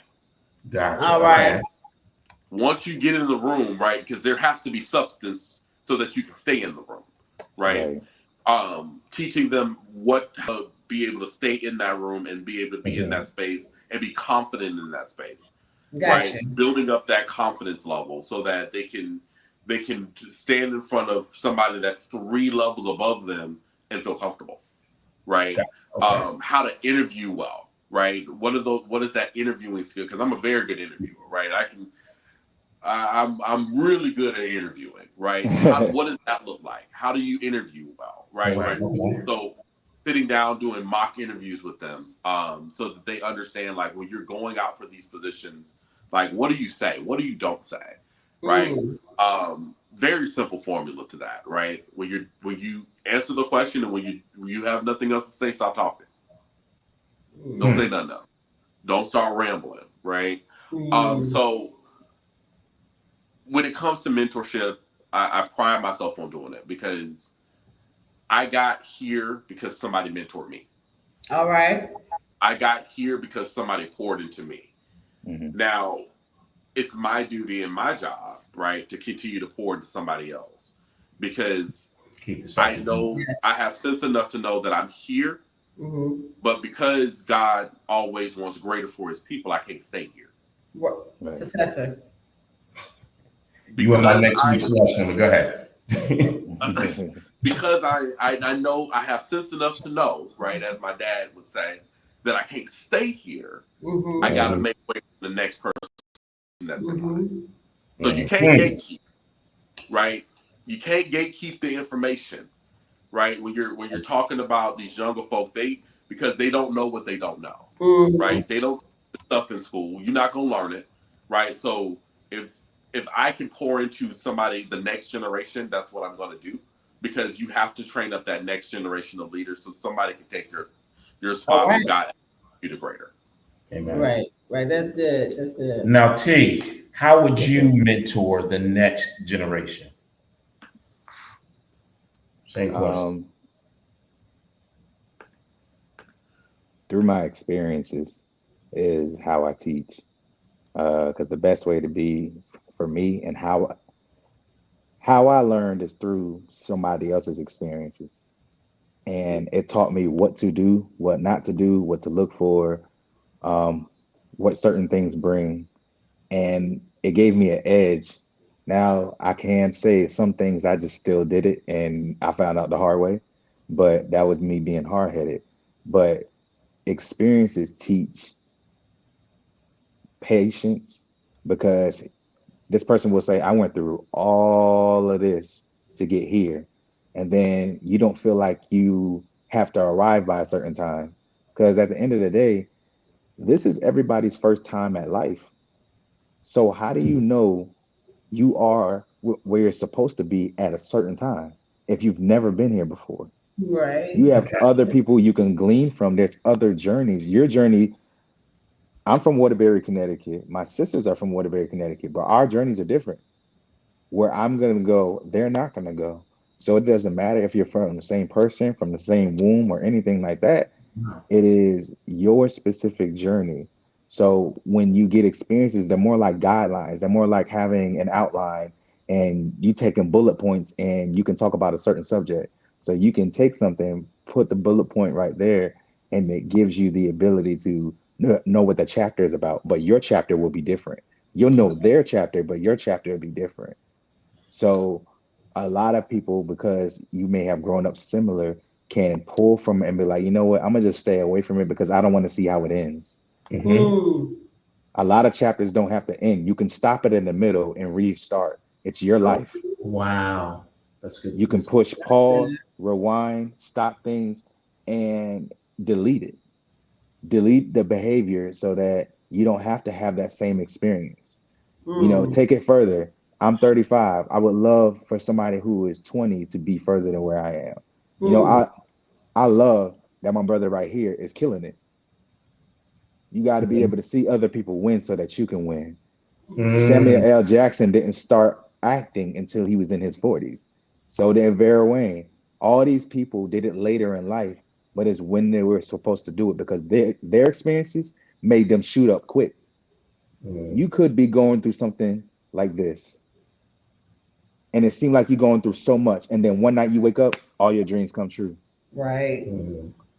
Gotcha. All right. Okay. Once you get in the room, right, because there has to be substance so that you can stay in the room, right? Teaching them how to be able to stay in that room and be able to be in that space and be confident in that space, right? Building up that confidence level so that they can stand in front of somebody that's 3 levels above them and feel comfortable, right? How to interview well. Right. What is that interviewing skill? Because I'm a very good interviewer, right? I'm really good at interviewing, right? What does that look like? How do you interview well, right? So sitting down, doing mock interviews with them, so that they understand, like, when you're going out for these positions, Like, what do you say? What do you don't say? Right? Very simple formula to that, right? When you answer the question and when you have nothing else to say, stop talking. Don't say nothing else. Don't start rambling, right? So when it comes to mentorship, I pride myself on doing it because I got here because somebody mentored me. All right. I got here because somebody poured into me. Now, it's my duty and my job, right, to continue to pour into somebody else because I know I have sense enough to know that I'm here, but because God always wants greater for his people, I can't stay here. Right. Successor. You want my next week's lesson, go ahead. Because I know I have sense enough to know, right, as my dad would say, that I can't stay here. I got to make way for the next person that's in line. So you can't gatekeep, right? You can't gatekeep the information, right? When you're talking about these younger folk, because they don't know what they don't know, right? They don't stuff in school. You're not gonna learn it, right? So if I can pour into somebody, the next generation, that's what I'm gonna do, because you have to train up that next generation of leaders so somebody can take your spot when God you to greater. Amen. Right. That's good. That's good. Now, T, how would you mentor the next generation? Same question. Through my experiences is how I teach. Because the best way to be for me and how I learned is through somebody else's experiences. And it taught me what to do, what not to do, what to look for, what certain things bring. And it gave me an edge. Now I can say some things I just still did it and I found out the hard way, but that was me being hard-headed. But experiences teach patience, because this person will say, I went through all of this to get here. And then you don't feel like you have to arrive by a certain time. Because at the end of the day, this is everybody's first time at life. So how do you know you are where you're supposed to be at a certain time if you've never been here before? Right. You have other people you can glean from. There's other journeys. Your journey, I'm from Waterbury, Connecticut. My sisters are from Waterbury, Connecticut, but our journeys are different. Where I'm going to go, they're not going to go. So it doesn't matter if you're from the same person, from the same womb, or anything like that. It is your specific journey. So when you get experiences, they're more like guidelines. They're more like having an outline and you taking bullet points and you can talk about a certain subject. So you can take something, put the bullet point right there, and it gives you the ability to know what the chapter is about. But your chapter will be different. You'll know their chapter, but your chapter will be different. So a lot of people, because you may have grown up similar, can pull from it and be like, you know what, I'm gonna just stay away from it because I don't want to see how it ends. A lot of chapters don't have to end. You can stop it in the middle and restart. It's your life. Wow. That's good. You can push pause, rewind, stop things, and delete it. Delete the behavior so that you don't have to have that same experience. You know, take it further. I'm 35. I would love for somebody who is 20 to be further than where I am. You know, I love that my brother right here is killing it. You got to be able to see other people win so that you can win. Samuel L. Jackson didn't start acting until he was in his 40s. So did Vera Wayne. All these people did it later in life, but it's when they were supposed to do it because their experiences made them shoot up quick. You could be going through something like this, and it seemed like you're going through so much, and then one night you wake up, all your dreams come true. Right.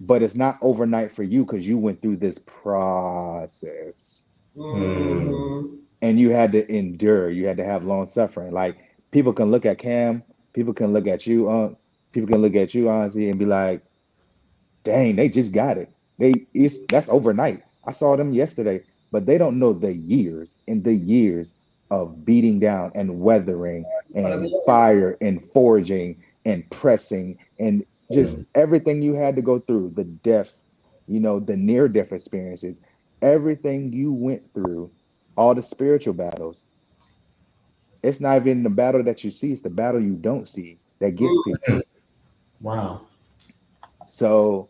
But it's not overnight for you because you went through this process. And you had to endure. You had to have long suffering. Like, people can look at Cam, people can look at you, people can look at you, honestly, and be like, dang, they just got it. That's overnight. I saw them yesterday, but they don't know the years and the years of beating down and weathering and fire and forging and pressing and just everything you had to go through, the deaths, you know, the near-death experiences, everything you went through all the spiritual battles. It's not even the battle that you see, it's the battle you don't see that gets people. Wow. So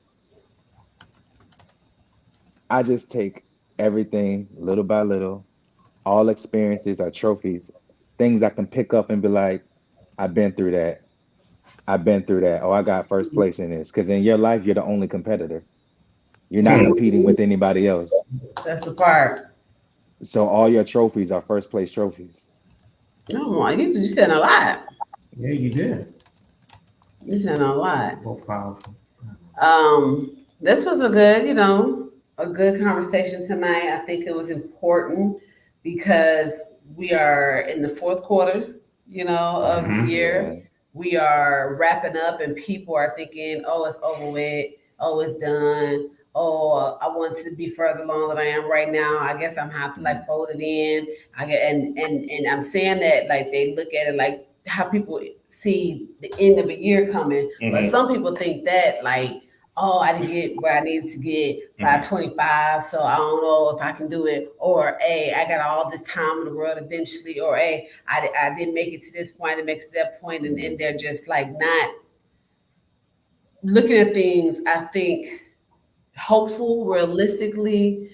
I just take everything little by little. All experiences are trophies, things I can pick up and be like, I've been through that. I've been through that. Oh, I got first place in this. Because in your life, you're the only competitor. You're not competing with anybody else. That's the part. So all your trophies are first place trophies. No, you said a lot. Yeah, you did. You said a lot. Both powerful. This was a good, a good conversation tonight. I think it was important because we are in the fourth quarter, of the year. Yeah. We are wrapping up, and people are thinking, "Oh, it's over with. Oh, it's done. Oh, I want to be further along than I am right now. I guess I'm have to like fold it in." I get and I'm saying that like they look at it like how people see the end of a year coming, but some people think that like, oh, I didn't get where I needed to get by 25, so I don't know if I can do it. Or, hey, I got all this time in the world eventually. Or, hey, I didn't make it to this point, I didn't make it to that point, and they're just like not looking at things, I think, hopeful, realistically,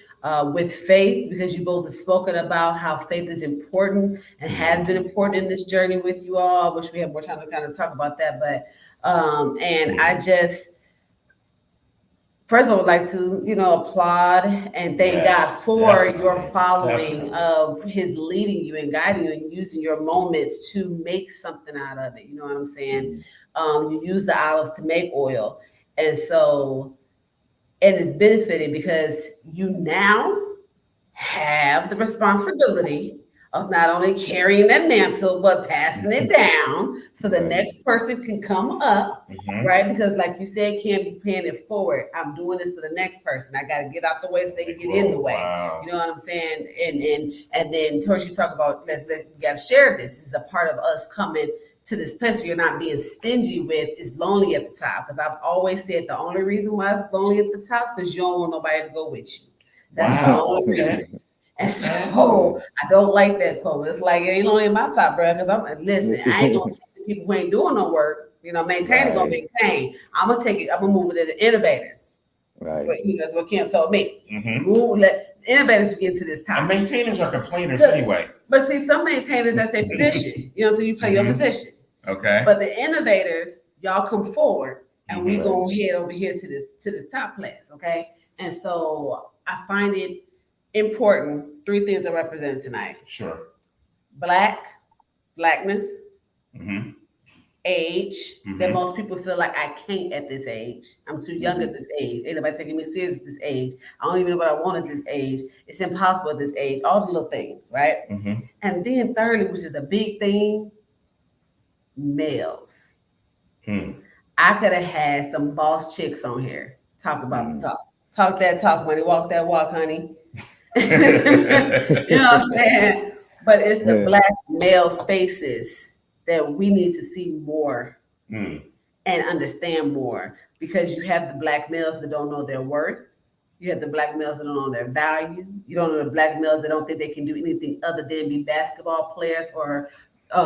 with faith, because you both have spoken about how faith is important and has been important in this journey with you all. I wish we had more time to kind of talk about that, but and I just first, I would like to, applaud and thank God for your following of His leading you and guiding you and using your moments to make something out of it. You know what I'm saying? You use the olives to make oil, and so and it's benefiting because you now have the responsibility of not only carrying that mantle but passing it down so the next person can come up, right? Because like you said, can't be paying it forward. I'm doing this for the next person. I got to get out the way so they can get in the way. Wow. You know what I'm saying? And then Torch, you talk about we got to share this. It's a part of us coming to this place you're not being stingy with is lonely at the top. Because I've always said the only reason why it's lonely at the top is because you don't want nobody to go with you. That's the only reason. And so I don't like that quote. It's like it ain't only in my top, bro. Because listen, I ain't gonna take the people who ain't doing no work. Maintaining gonna maintain. I'm gonna take it. I'm gonna move it to the innovators. Right. That's what Kim told me. Move, let innovators get to this top. And maintainers are complainers anyway. But see, some maintainers, that's their position. So you play your position. Okay. But the innovators, y'all come forward, and we gonna head over here to this top place. Okay. And so I find it important. 3 things I represent tonight. Sure. Blackness, age, that most people feel like I can't at this age. I'm too young at this age. Ain't nobody taking me serious at this age. I don't even know what I want at this age. It's impossible at this age. All the little things, right? And then thirdly, which is a big thing, males. I could have had some boss chicks on here. Talk about the talk. Talk that talk, money. Walk that walk, honey. You know what I'm saying? But it's the Black male spaces that we need to see more and understand more, because you have the Black males that don't know their worth. You have the Black males that don't know their value. You don't know the Black males that don't think they can do anything other than be basketball players or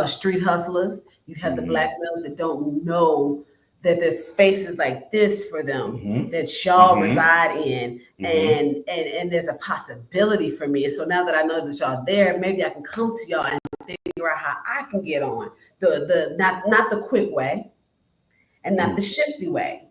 street hustlers. You have the Black males that don't know that there's spaces like this for them that y'all reside in, and there's a possibility for me. And so now that I know that y'all there, maybe I can come to y'all and figure out how I can get on the not the quick way and not the shifty way,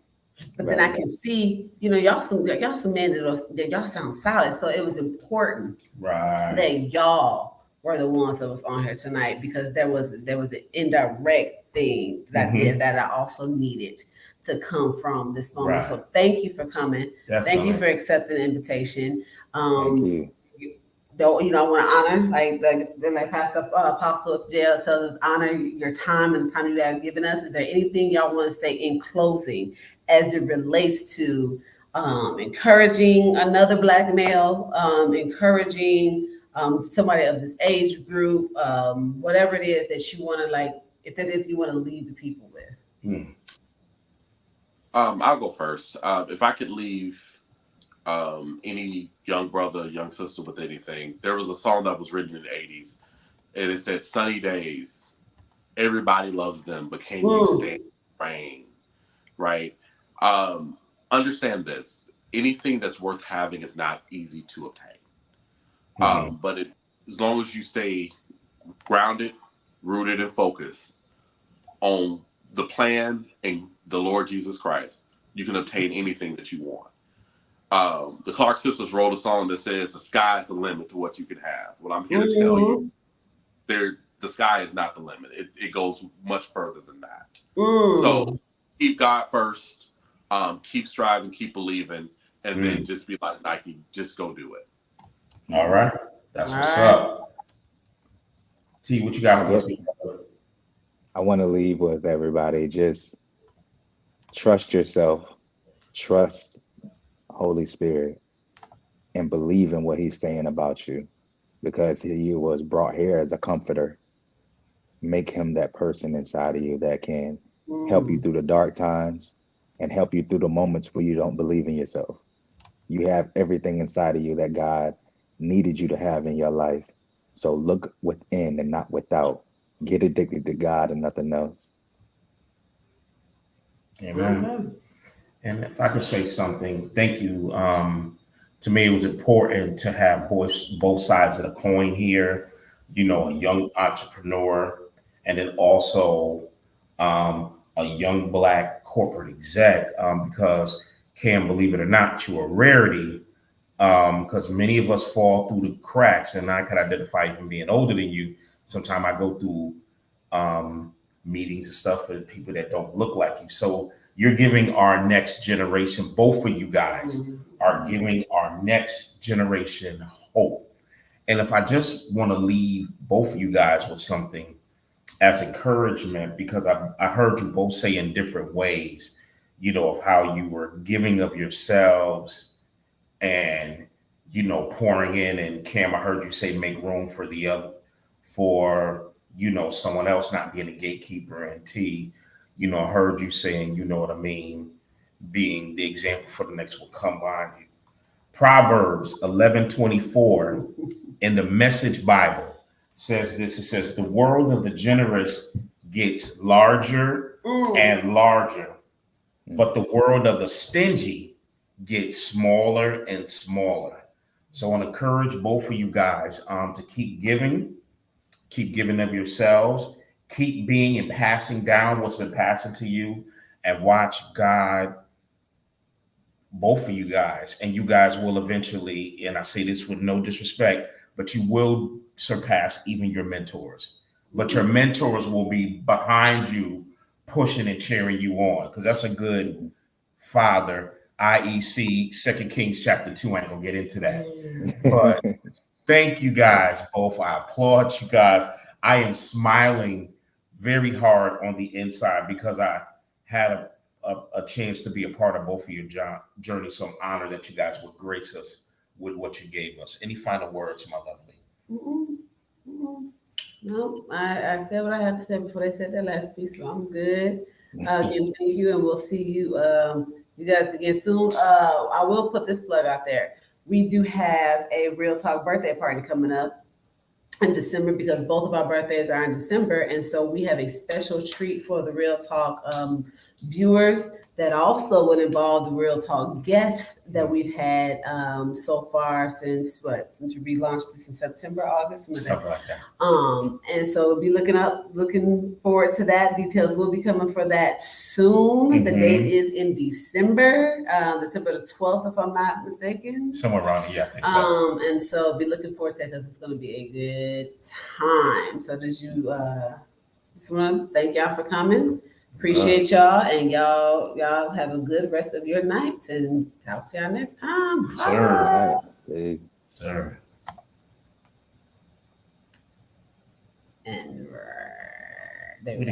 but then I can see, y'all some men that y'all sound solid. So it was important that y'all were the ones that was on here tonight, because there was an indirect thing that I did that I also needed to come from this moment. So thank you for coming. Definitely. Thank you for accepting the invitation. Thank you. Though, I want to honor, like Pastor Apostle Jail tells us, honor your time and the time you have given us. Is there anything y'all want to say in closing as it relates to encouraging another Black male, encouraging somebody of this age group, whatever it is that you want to, if there's anything you want to leave the people with? I'll go first. If I could leave any young brother, young sister with anything. There was a song that was written in the 80s, and it said, "Sunny days, everybody loves them, but can you stand the rain?" Right? Understand this. Anything that's worth having is not easy to obtain. But as long as you stay grounded, rooted, and focused on the plan and the Lord Jesus Christ, you can obtain anything that you want. The Clark sisters wrote a song that says the sky is the limit to what you can have. Well, I'm here to tell you, the sky is not the limit. It goes much further than that. So keep God first, keep striving, keep believing, and then just be like Nike, just go do it. All right. That's what's up. T, what you got for us? I want to leave with everybody. Just trust yourself, trust Holy Spirit, and believe in what he's saying about you, because he was brought here as a comforter. Make him that person inside of you that can help you through the dark times and help you through the moments where you don't believe in yourself. You have everything inside of you that God needed you to have in your life. So look within and not without. Get addicted to God and nothing else. Amen. And if I could say something, thank you. To me, it was important to have both sides of the coin here. You know, a young entrepreneur, and then also a young Black corporate exec, because Cam, believe it or not, you're a rarity, because many of us fall through the cracks, and I could identify even being older than you. Sometimes I go through meetings and stuff for people that don't look like you. So you're giving our next generation, both of you guys are giving our next generation hope. And if I just want to leave both of you guys with something as encouragement, because I heard you both say in different ways, you know, of how you were giving of yourselves and, you know, pouring in. And Cam, I heard you say make room for the other, for, you know, someone else, not being a gatekeeper. And T, you know, I heard you saying, you know what I mean, being the example for the next will come behind you. Proverbs 11:24 in the Message Bible says this. It says, the world of the generous gets larger and larger, but the world of the stingy gets smaller and smaller. So I want to encourage both of you guys to keep giving of yourselves, keep being and passing down what's been passing to you, and watch God, both of you guys, and you guys will eventually, and I say this with no disrespect, but you will surpass even your mentors. But your mentors will be behind you, pushing and cheering you on, because that's a good father, IEC, 2 Kings chapter 2. I ain't gonna get into that. But thank you guys both. I applaud you guys. I am smiling very hard on the inside because I had a chance to be a part of both of your journey. So I'm honored that you guys would grace us with what you gave us. Any final words, my lovely? No, I said what I had to say before they said that last piece, so I'm good. Again, thank you, and we'll see you, you guys again soon. I will put this plug out there. We do have a Real Talk birthday party coming up in December, because both of our birthdays are in December, and so we have a special treat for the Real Talk viewers that also would involve the Real Talk guests that we've had so far since we relaunched this in September, August, something like that. And so be looking forward to that. Details will be coming for that soon. The date is in December, December the 12th, if I'm not mistaken. Somewhere around here, I think so. And so be looking forward to it, because it's going to be a good time. So just want to thank y'all for coming. Appreciate y'all, and y'all have a good rest of your nights, and talk to y'all next time. Sir. Sir. And there we go.